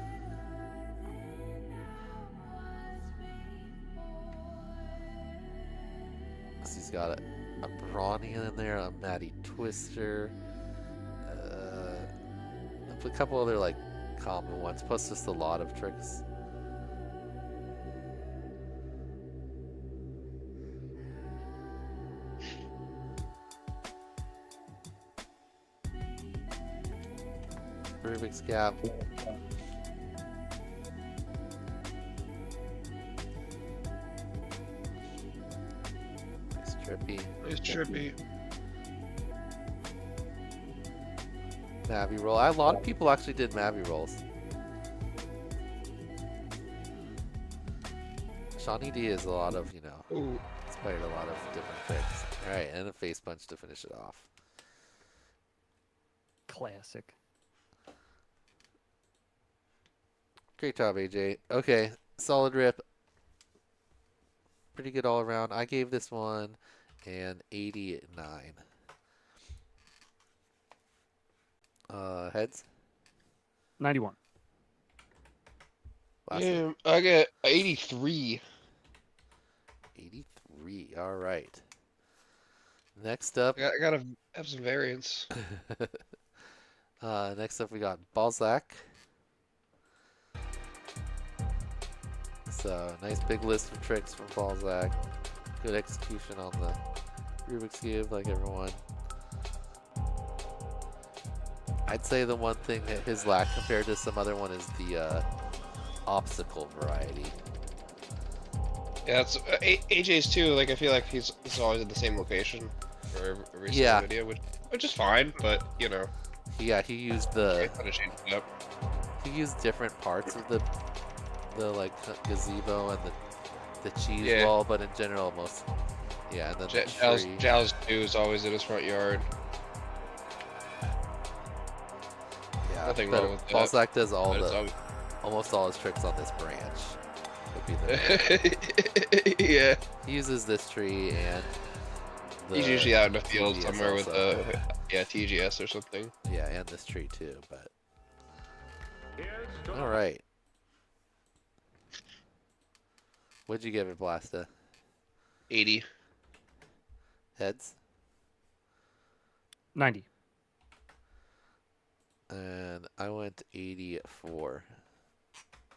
So he's got a Brawny in there, a Matty Twister, a couple other like common ones, plus just a lot of tricks. Rubik's Gap. Nice trippy. It's trippy. Mabby roll. A lot of people actually did Mabby rolls. Shawnee D is a lot of, you know, Ooh. inspired a lot of different tricks. Alright, and a face punch to finish it off. Classic. Great job, AJ. Okay, solid rip. Pretty good all around. I gave this one an 89. Heads? 91. Last Yeah, I got 83. 83. All right. Next up. I gotta have some variance. Next up, we got Balzac. So, nice big list of tricks from Balzac. Good execution on the Rubik's Cube, like everyone. I'd say the one thing that his lack compared to some other one is the obstacle variety. Yeah, it's AJ's too. Like I feel like he's always in the same location for every single Yeah. video, which is fine. But you know, Yeah, he used the kind of change it up. he used different parts of the like gazebo and the cheese Yeah. wall, but in general most yeah. And then the tree. Zhao's too is always in his front yard. Yeah, Nothing but wrong with that. Balzac does all But it's the always- almost all his tricks on this branch. Would be the yeah. he uses this tree and He's usually out in the field TGS somewhere with also. TGS or something. Yeah, and this tree too, but all right. What'd you give it, Blasta? 80. Heads? 90. And I went 84.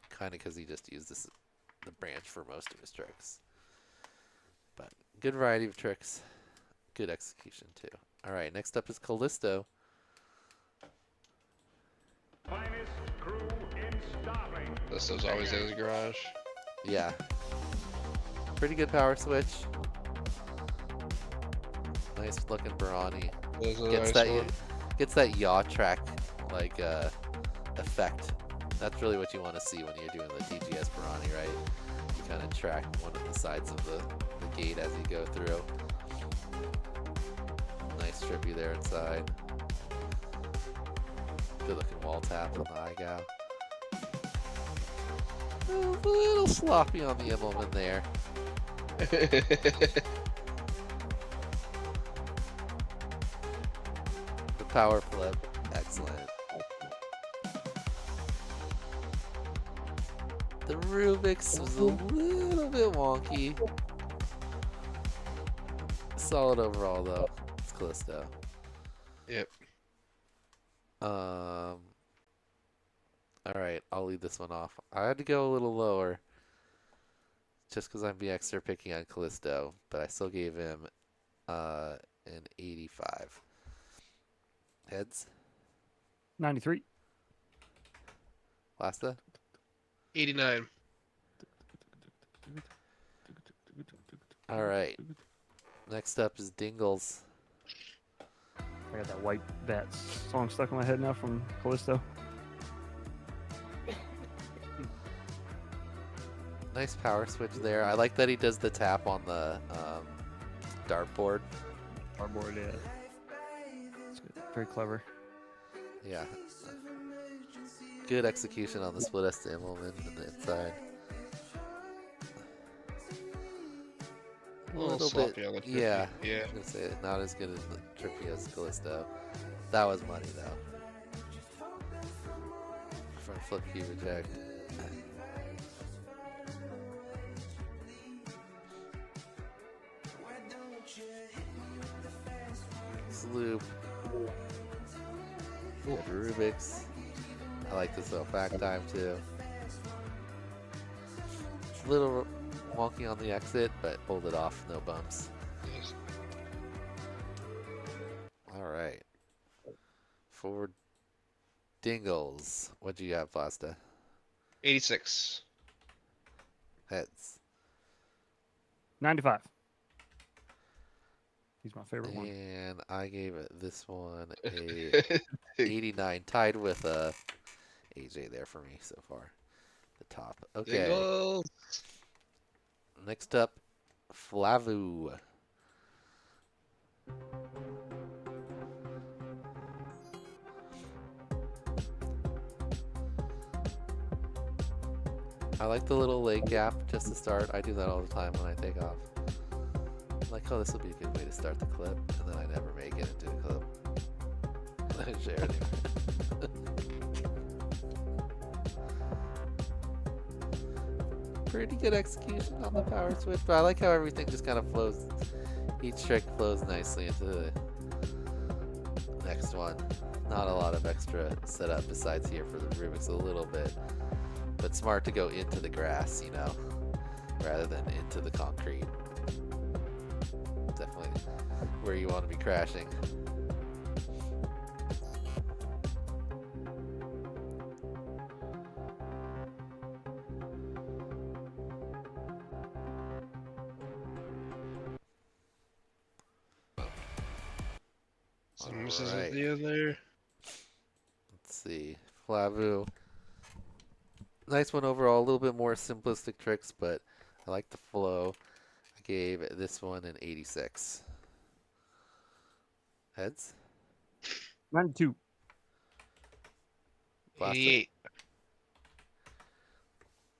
Kind of because he just used the branch for most of his tricks. But good variety of tricks. Good execution too. All right, next up is Callisto. Finest crew in stopping. This is always in his garage. Yeah. Pretty good power switch. Nice looking Barani. This is a Gets nice that one. gets that yaw track like effect. That's really what you want to see when you're doing the TGS Barani, right? You kind of track one of the sides of the gate as you go through. Nice trippy there inside. Good looking wall tap on the IGOW. A little sloppy on the emblem in there. The power flip, excellent. The Rubik's was a little bit wonky. Solid overall though. It's Callisto. Yep. Alright, I'll lead this one off. I had to go a little lower. Just because I'm being extra picky on Callisto. But I still gave him an 85. Heads? 93. Lasta? 89. Alright. Next up is Dingles. I got that white bat song stuck in my head now from Callisto. Nice power switch there. I like that he does the tap on the dartboard. Cardboard, yeah. It's good. Very clever. Yeah. Good execution on the split S emblem and the inside. A little sloppy on the trippy. Yeah. Yeah. I was gonna say not as good as the trippy as Callisto. That was money though. Front flip key reject. Loop. Good Rubik's. I like this little back time too. Little wonky on the exit, but pulled it off, no bumps. Yes. All right. Forward Dingles. What do you have, Plasta? 86. $95. Heads. He's my favorite one. And I gave this one a 89, tied with AJ there for me so far. The top. Okay. Dingles. Next up, Flavu. I like the little leg gap just to start. I do that all the time when I take off. I'm like, oh, this will be a good way to start the clip, and then I never make it into a clip. I share it. Pretty good execution on the power switch, but I like how everything just kind of flows. Each trick flows nicely into the next one. Not a lot of extra setup besides here for the Rubik's, a little bit. But smart to go into the grass, you know, rather than into the concrete. Definitely where you want to be crashing. Some misses Alright. at the end there. Let's see. Flavu. Nice one overall. A little bit more simplistic tricks, but I like the flow. I gave this one an 86. Heads? 92. Blast it. 88.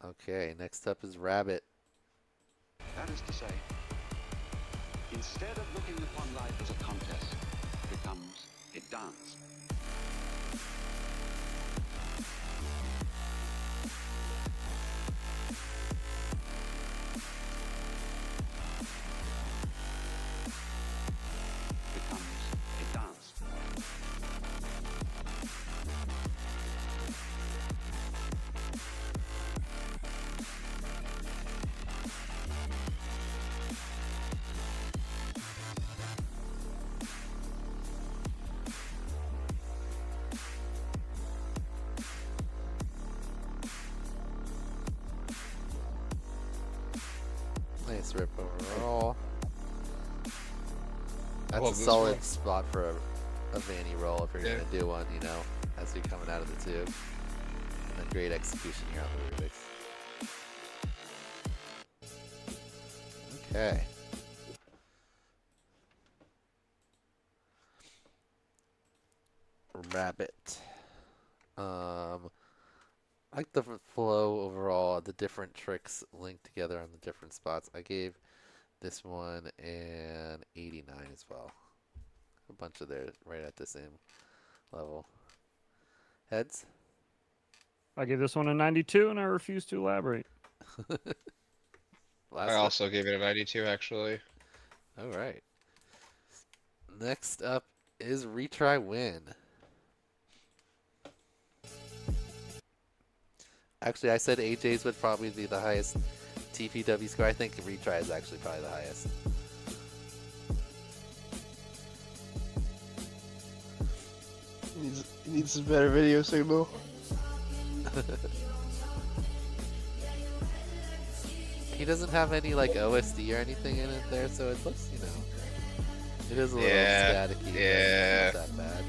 Okay, next up is Rabbit. That is to say, instead of looking upon life as a contest, it becomes a dance. Becomes a dance. Nice rip overall. That's love a this solid one. spot for a Vanny roll if you're Yeah. going to do one, you know, as you're coming out of the tube. And then great execution here on the Rubik's. Okay. Rabbit. I like the flow overall, the different tricks linked together on the different spots. I gave this one an 89 as well. A bunch of theirs right at the same level. Heads? I gave this one a 92, and I refuse to elaborate. Last I also gave it a 92, actually. All right. Next up is Retry Win. Actually, I said AJ's would probably be the highest TPW score. I think Retry is actually probably the highest. He needs some better video signal. He doesn't have any like OSD or anything in it there, so it looks, you know, it is a little Yeah, staticky. But yeah. it's not that bad.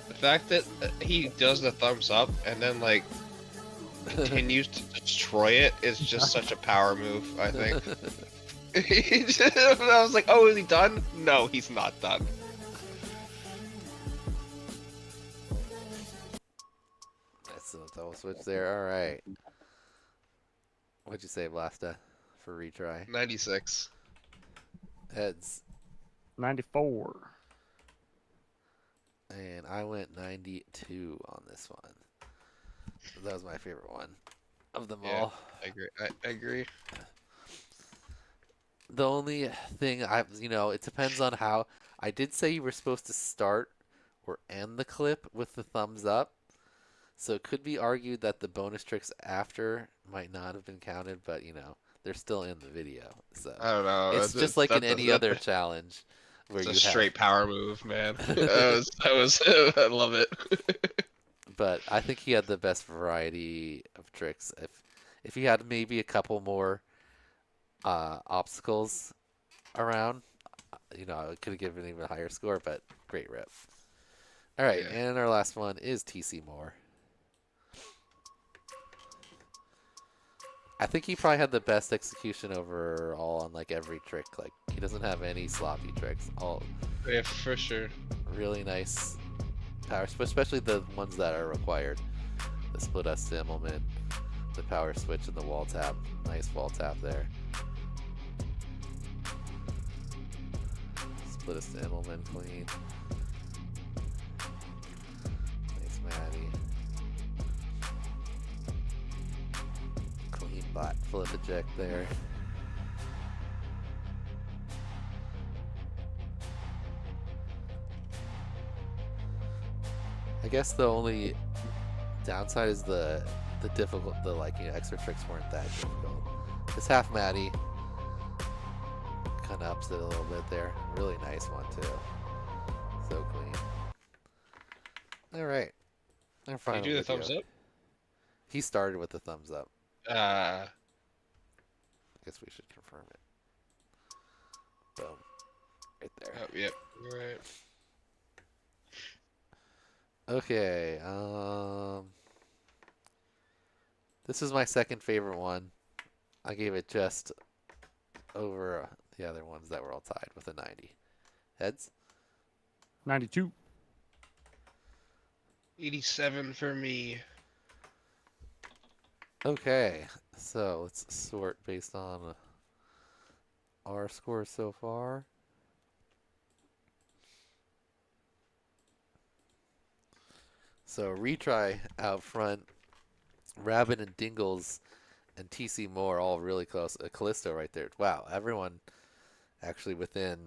The fact that he does the thumbs up and then like continues to destroy it is just such a power move, I think. I was like, oh, is he done? No, he's not done. That's a double switch there. All right. What'd you say, Blasta, for retry? 96. Heads. 94. And I went 92 on this one. That was my favorite one of them Yeah, all. I agree. I agree. The only thing it depends on how. I did say you were supposed to start or end the clip with the thumbs up. So it could be argued that the bonus tricks after might not have been counted, but they're still in the video. So I don't know. it's just like in any other challenge where It's a you straight power move, man. I love it. But I think he had the best variety of tricks. If he had maybe a couple more obstacles around, I could have given him a higher score, but great rip. All right, Yeah. and our last one is TC Moore. I think he probably had the best execution overall on like every trick. Like he doesn't have any sloppy tricks. All Yeah, for sure. really nice power, especially the ones that are required. The split us to Immelman, the power switch, and the wall tap. Nice wall tap there. Split us to Immelman clean. Nice Maddie. Clean bot flip eject there. I guess the only downside is the extra tricks weren't that difficult. This half Maddie kind of ups it a little bit there. Really nice one too. So clean. All right. Our Did final you do the video. thumbs up? He started with the thumbs up. Ah. I guess we should confirm it. Boom. Right there. Oh, yep. All right. Okay. This is my second favorite one. I gave it just over the other ones that were all tied with a 90. Heads? 92. 87 for me. Okay. So let's sort based on our scores so far. So retry out front. Rabbit and Dingles and TC Moore all really close. Callisto right there. Wow, everyone actually within,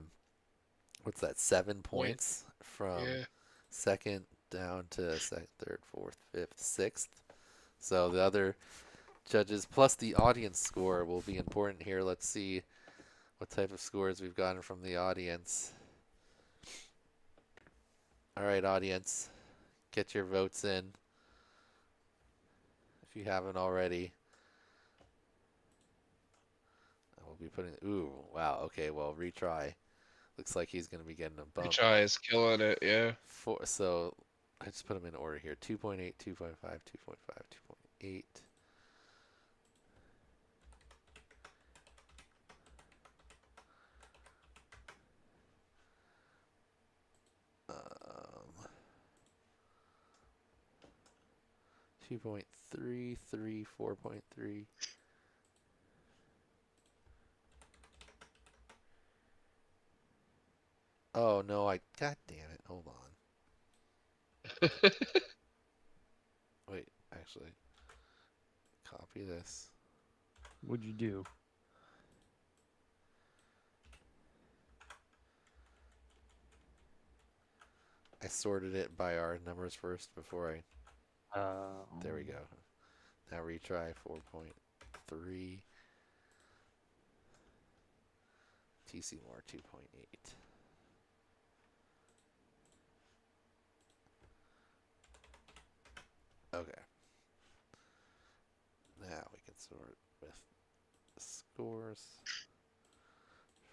what's that, 7 points from second down to second, third, fourth, fifth, sixth. So the other judges plus the audience score will be important here. Let's see what type of scores we've gotten from the audience. All right, audience, get your votes in. If you haven't already, we'll be putting. Ooh, wow. Okay, well, retry. Looks like he's going to be getting a bump. Retry is killing it, yeah. So I just put them in order here: 2.8, 2.5, 2.5, 2.8. Um, 2.3, 3, 4.3. Oh no, God damn it, hold on. Wait, actually, copy this. What'd you do? I sorted it by our numbers first before I. There we go. Now retry 4.3. TC Moore 2.8. Okay. Now we can sort with the scores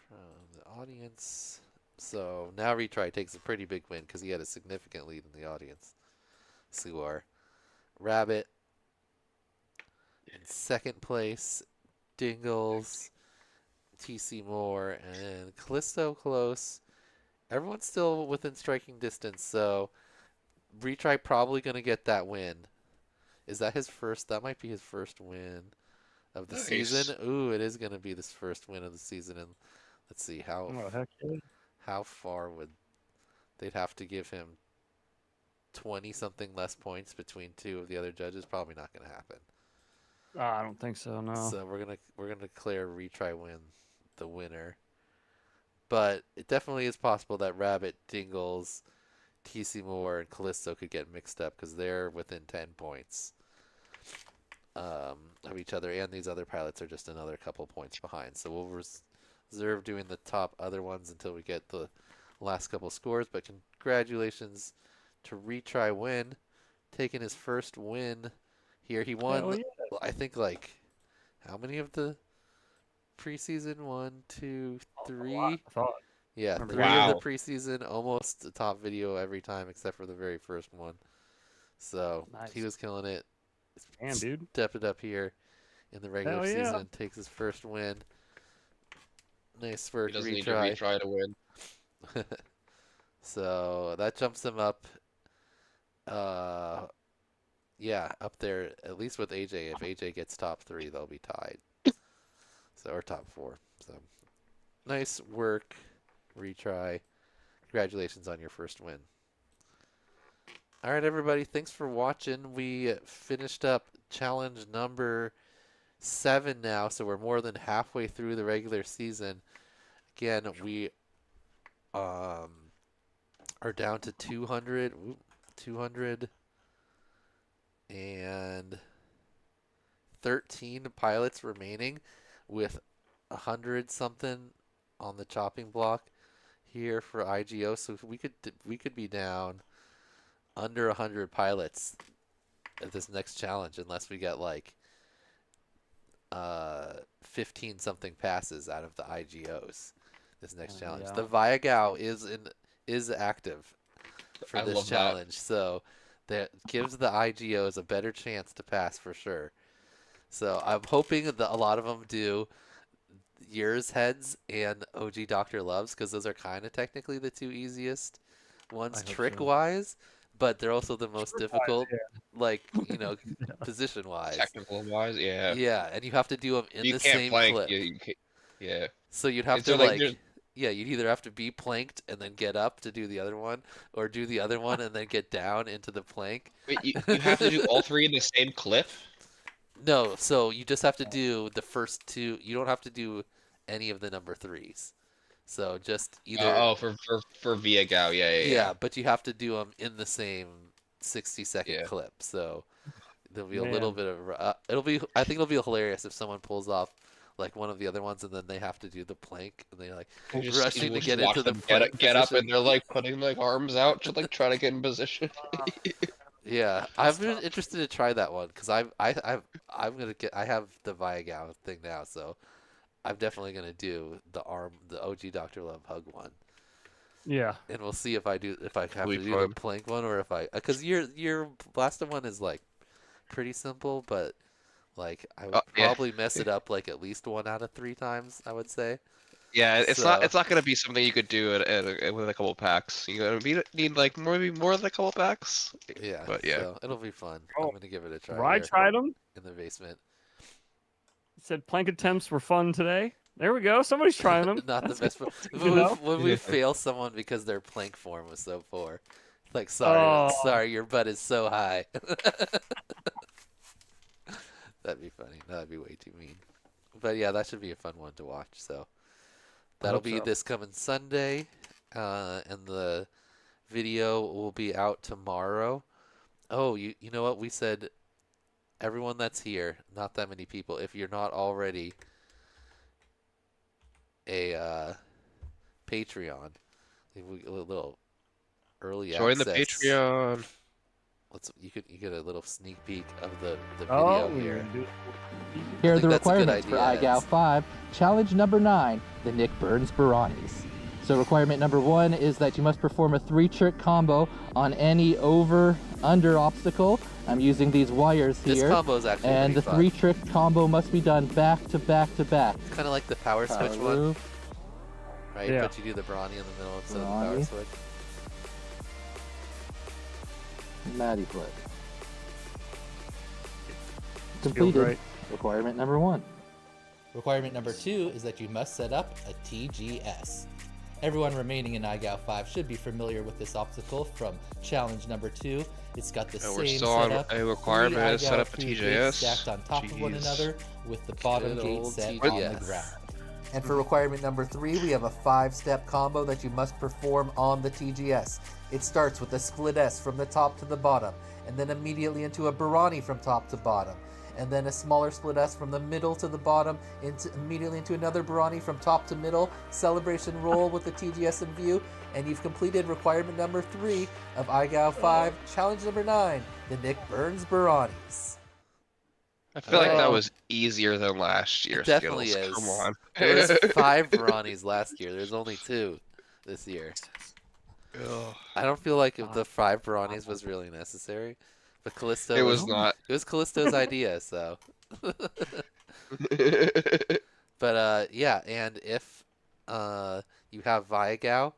from the audience. So now retry takes a pretty big win because he had a significant lead in the audience score. Rabbit in second place, Dingles, TC Moore, and Callisto close. Everyone's still within striking distance, so retry probably going to get that win. Is that his first? That might be his first win of the season. Ooh, it is going to be this first win of the season. And let's see how far would they'd have to give him 20 something less points between two of the other judges? Probably not going to happen. I don't think so. No. So we're gonna declare retry win the winner. But it definitely is possible that Rabbit, Dingles, TC Moore, and Callisto could get mixed up because they're within 10 points of each other, and these other pilots are just another couple points behind. So we'll reserve doing the top other ones until we get the last couple scores. But congratulations to Retry Win, taking his first win here. He won, Oh, yeah. I think, like, how many of the preseason? 1, 2, 3. I thought. Yeah, Remember 3 that. of the preseason, almost a top video every time except for the very first one. So Nice. he was killing it. Damn, dude. Stepped it up here in the regular Hell yeah. season. Takes his first win. Nice work, He doesn't need to retry. retry to win. So that jumps him up. Yeah, up there at least with AJ. If AJ gets top 3, they'll be tied. So or top 4. So nice work, retry. Congratulations on your first win. All right, everybody. Thanks for watching. We finished up challenge number 7 now, so we're more than halfway through the regular season. Again, we are down to 213 pilots remaining, with 100 something on the chopping block here for IGO. So we could be down under 100 pilots at this next challenge unless we get like 15 something passes out of the IGOs this next challenge. Yeah. The Viagow is active for I this love that. challenge, so that gives the IGOs a better chance to pass for sure. So I'm hoping that a lot of them do Yours Heads and OG Dr. Loves, because those are kind of technically the 2 easiest ones I hope trick so. wise, but they're also the most difficult, yeah. like, position wise. Technical wise, yeah. Yeah, and you have to do them in You the can't same plank. clip. You can't, yeah. So you'd have And to so, like, like, there's- yeah, you'd either have to be planked and then get up to do the other one, or do the other one and then get down into the plank. Wait, you have to do all 3 in the same clip? No, so you just have to do the first 2. You don't have to do any of the number 3s. So just either. For Viagow, yeah. Yeah, but you have to do them in the same 60-second Yeah. clip. So there'll be a Man. little bit of. I think it'll be hilarious if someone pulls off like one of the other ones and then they have to do the plank and they like You just- rushing you to just get watch into the them plank get up position. and they're like putting like arms out to like try to get in position. Yeah, I've been interested to try that one because I'm gonna get. I have the Viagow thing now, so I'm definitely gonna do the OG Dr. Love hug one, Yeah. and we'll see if I have Be to do fun. the plank one or if because your last one is like pretty simple, but like I would Yeah. probably mess it up like at least 1 out of 3 times. I would say. Yeah, it's So- not gonna be something you could do with a couple packs. You're gonna need like maybe more than a couple packs. Yeah, But yeah. so it'll be fun. Oh, I'm gonna give it a try. I here tried them. in the basement. Said plank attempts were fun today. There we go. Somebody's trying them. Not the best. you know? When we Yeah. fail someone because their plank form was so poor, like Oh. sorry, your butt is so high. That'd be funny. No, that'd be way too mean. But yeah, that should be a fun one to watch. So that'll hope be so. this coming Sunday, and the video will be out tomorrow. Oh, you know what? We said everyone that's here, not that many people. If you're not already a Patreon, a little early Join the access. Patreon. You get a little sneak peek of the video Oh, here. Here are think the that's a good requirements for idea, IGOW5. Challenge number 9, the Nick Burns Baranis. So requirement number 1 is that you must perform a 3-trick combo on any over-under obstacle. I'm using these wires This here. combo is actually and the pretty fun. 3-trick combo must be done back to back to back. It's kind of like the power switch Power one, move, right? Yeah. But you do the brawny in the middle instead of the power Brawny. switch. Matty flip. Feels Completed. right. Requirement number 1. Requirement number 2 is that you must set up a TGS. Everyone remaining in IGOW5 should be familiar with this obstacle from challenge number 2. It's got the We're same still on setup. a requirement 3 to set up a IGOW3 TJS. gates stacked on top of one Jeez. another with the bottom Good gate old set on TJS. the ground. And for requirement number 3, we have a 5-step combo that you must perform on the TGS. It starts with a split S from the top to the bottom, and then immediately into a Barani from top to bottom, and then a smaller split S from the middle to the bottom, immediately into another Barani from top to middle, celebration roll with the TGS in view, and you've completed requirement number 3 of IGOW5 Challenge number 9, the Nick Burns Baranis. I feel like that was easier than last year. It definitely Skittles. is. Come on. There was 5 Baranis last year. There's only 2 this year. Ugh. I don't feel like if the 5 Baranis was really necessary, but Callisto. It was not. It was Callisto's idea, so. But yeah, and if you have Viagow,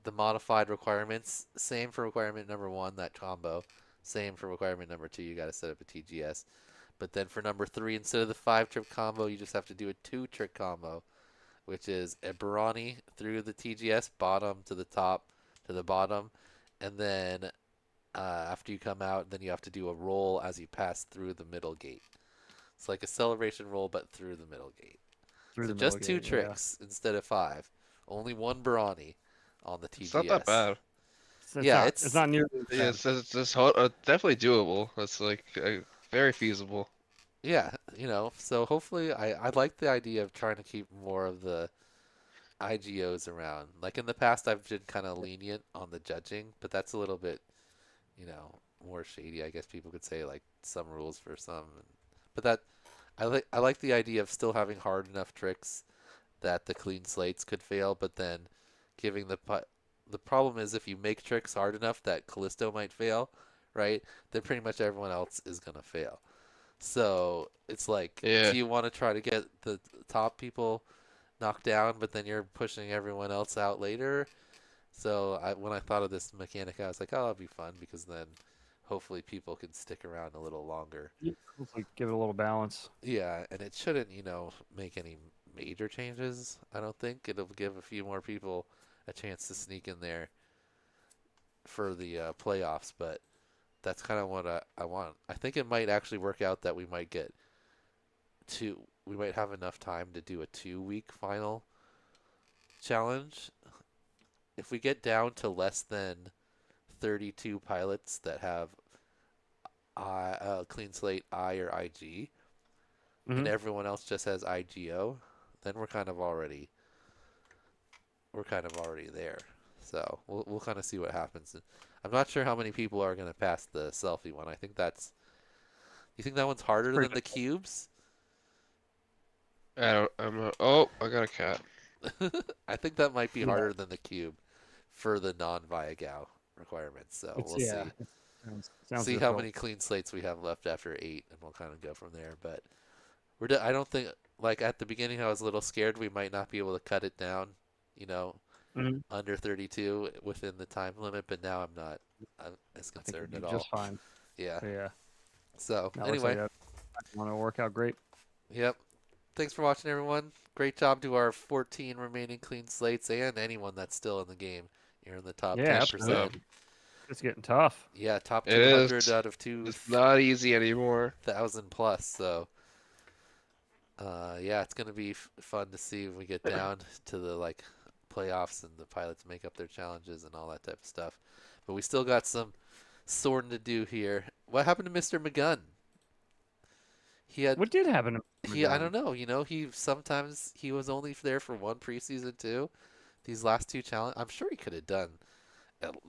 the modified requirements, same for requirement number 1, that combo. Same for requirement number 2, you got to set up a TGS. But then for number 3, instead of the 5-trick combo, you just have to do a 2-trick combo, which is a Barani through the TGS, bottom to the top to the bottom, and then after you come out, then you have to do a roll as you pass through the middle gate. It's like a celebration roll, but through the middle gate. So just 2 tricks instead of 5. Only 1 Barani on the TGS. It's not that bad. It's not nearly. Yeah, it's definitely doable. It's like very feasible. Yeah, you know, so hopefully I like the idea of trying to keep more of the IGOs around. Like in the past, I've been kind of lenient on the judging, but that's a little bit, you know, more shady, I guess people could say, like some rules for some. But that I like the idea of still having hard enough tricks that the clean slates could fail, but then giving the problem is if you make tricks hard enough that Callisto might fail, right? Then pretty much everyone else is gonna fail. So it's like, do you want to try to get the top people knocked down, but then you're pushing everyone else out later? So when I thought of this mechanic, I was like, oh, that'll be fun because then hopefully people can stick around a little longer. Hopefully give it a little balance. Yeah, and it shouldn't, you know, make any major changes. I don't think it'll give a few more people a chance to sneak in there for the playoffs, but that's kind of what I want. I think it might actually work out that we might have enough time to do a 2-week final challenge. If we get down to less than 32 pilots that have clean slate I or IG, and everyone else just has IGO, then we're kind of already there. So we'll kind of see what happens. I'm not sure how many people are going to pass the selfie one. I think you think that one's harder than the cubes? I got a cat. I think that might be harder than the cube for the non-Viagow requirements. So we'll see. Sounds see how many clean slates we have left after 8, and we'll kind of go from there. But I don't think, like at the beginning, I was a little scared we might not be able to cut it down, you know, under 32 within the time limit. But now I'm not as concerned at all. Just fine. Yeah. Yeah. So That anyway, want to work out great. Yep. Thanks for watching, everyone. Great job to our 14 remaining clean slates and anyone that's still in the game. You're in the top 10%. It's getting tough. Yeah, top 200 out of 2. It's not easy anymore. 1,000 plus. So, yeah, it's gonna be fun to see when we get down to the playoffs and the pilots make up their challenges and all that type of stuff. But we still got some sorting to do here. What happened to Mr. McGunn? What did happen to McGunn? I don't know. You know, he was only there for one preseason too. These last 2 challenges, I'm sure he could have done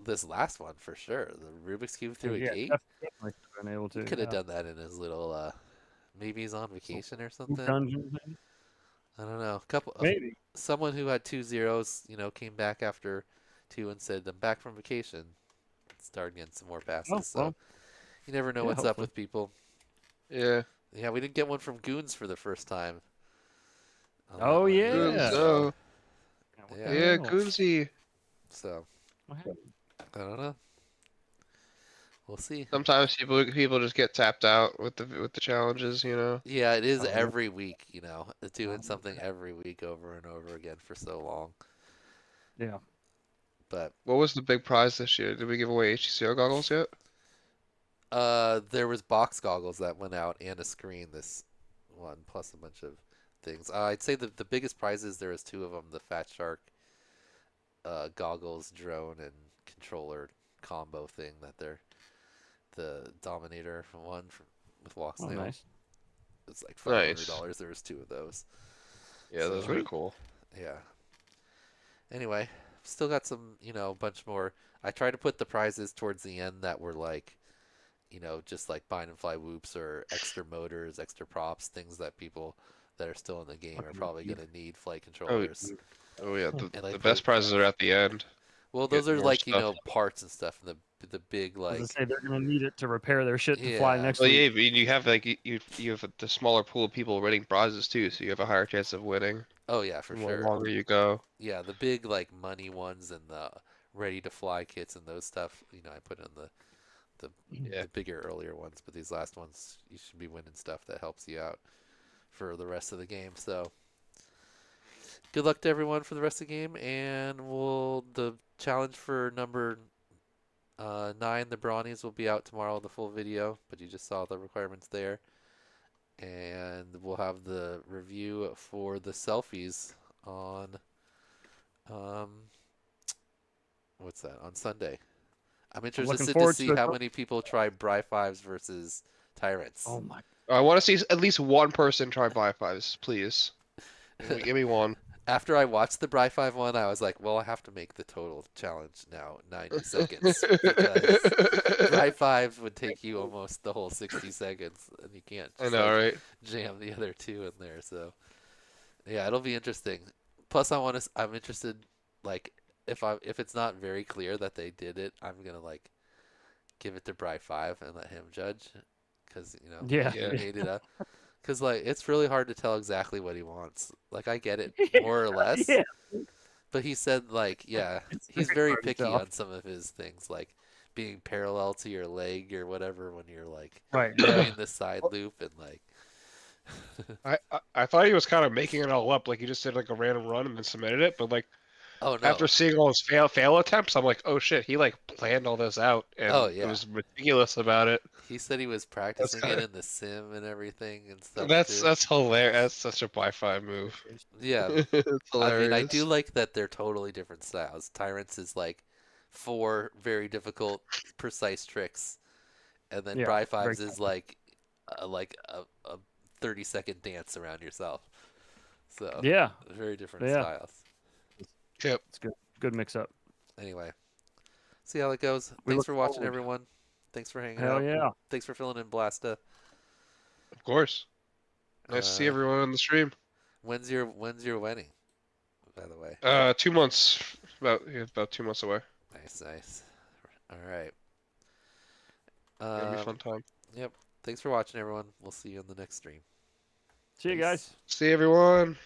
this last one for sure. The Rubik's Cube through a gate. Definitely been able to. Could have done that in his little. Maybe he's on vacation or something. Dungeon thing? I don't know. Maybe someone who had 2 zeros, you know, came back after 2 and said, "I'm back from vacation." Started getting some more passes. So you never know what's up with people. Yeah. Yeah, we didn't get one from Goons for the first time. Oh yeah. Goonzo. Yeah, Goonsy. So I don't know. We'll see. Sometimes people just get tapped out with the challenges, you know. Yeah, it is every week, you know, doing something every week over and over again for so long. Yeah. But what was the big prize this year? Did we give away HDZero goggles yet? There was box goggles that went out and a screen this one, plus a bunch of things. I'd say the biggest prizes, there was two of them, the Fat Shark goggles, drone, and controller combo thing that the Dominator won with Walk Oh, Snail. nice. It's like $500. There was two of those. Yeah, those were cool. Yeah. Anyway, still got some, a bunch more. I tried to put the prizes towards the end that were like, just like bind and fly whoops or extra motors, extra props, things that people that are still in the game are probably going to need flight controllers. Oh yeah, And the best prizes are at the end. Well, Get those are more like, stuff. parts and stuff, and the big I was like. gonna say they're gonna need it to repair their shit to fly next Well, week. yeah, but you have like you have the smaller pool of people winning prizes too, so you have a higher chance of winning. Oh yeah, for the sure. longer you go. Yeah, the big like money ones and the ready to fly kits and those stuff. I put in the bigger earlier ones, but these last ones you should be winning stuff that helps you out for the rest of the game. So good luck to everyone for the rest of the game, and the challenge for number 9, the Brownies, will be out tomorrow, the full video, but you just saw the requirements there. And we'll have the review for the selfies on what's that, on Sunday. I'm interested to see how many people try Bri 5s versus Tyrants. Oh my! I want to see at least one person try Bri 5s, please. Give me one. After I watched the Bri 5 one, I was like, well, I have to make the total challenge now 90 seconds because Bri 5 would take you almost the whole 60 seconds, and you can't just, right? jam the other two in there. So yeah, it'll be interesting. Plus, I'm interested, like, if it's not very clear that they did it, I'm gonna like give it to Bri 5 and let him judge, because he made it up. Because like it's really hard to tell exactly what he wants. Like I get it more or less, but he said like he's very picky on some of his things, like being parallel to your leg or whatever when you're like doing the side loop and like. I thought he was kind of making it all up, like he just did like a random run and then submitted it, but like Oh no! after seeing all his fail attempts, I'm like, oh shit, he like planned all this out and it was meticulous about it. He said he was practicing it in the sim and everything and stuff. That's hilarious. That's such a Bri 5 move. Yeah, it's hilarious. I mean, I do like that they're totally different styles. Tyrants is like 4 very difficult, precise tricks, and then Bri 5s is like a 30-second dance around yourself. So very different styles. Yep, it's good mix up. Anyway, see how it goes. Thanks for watching, everyone. Thanks for hanging out. Hell yeah! Thanks for filling in, Blasta. Of course. Nice to see everyone on the stream. When's your wedding? By the way. 2 months. About 2 months away. Nice. All right. It'll be a fun time. Yep. Thanks for watching, everyone. We'll see you on the next stream. See you guys. See everyone.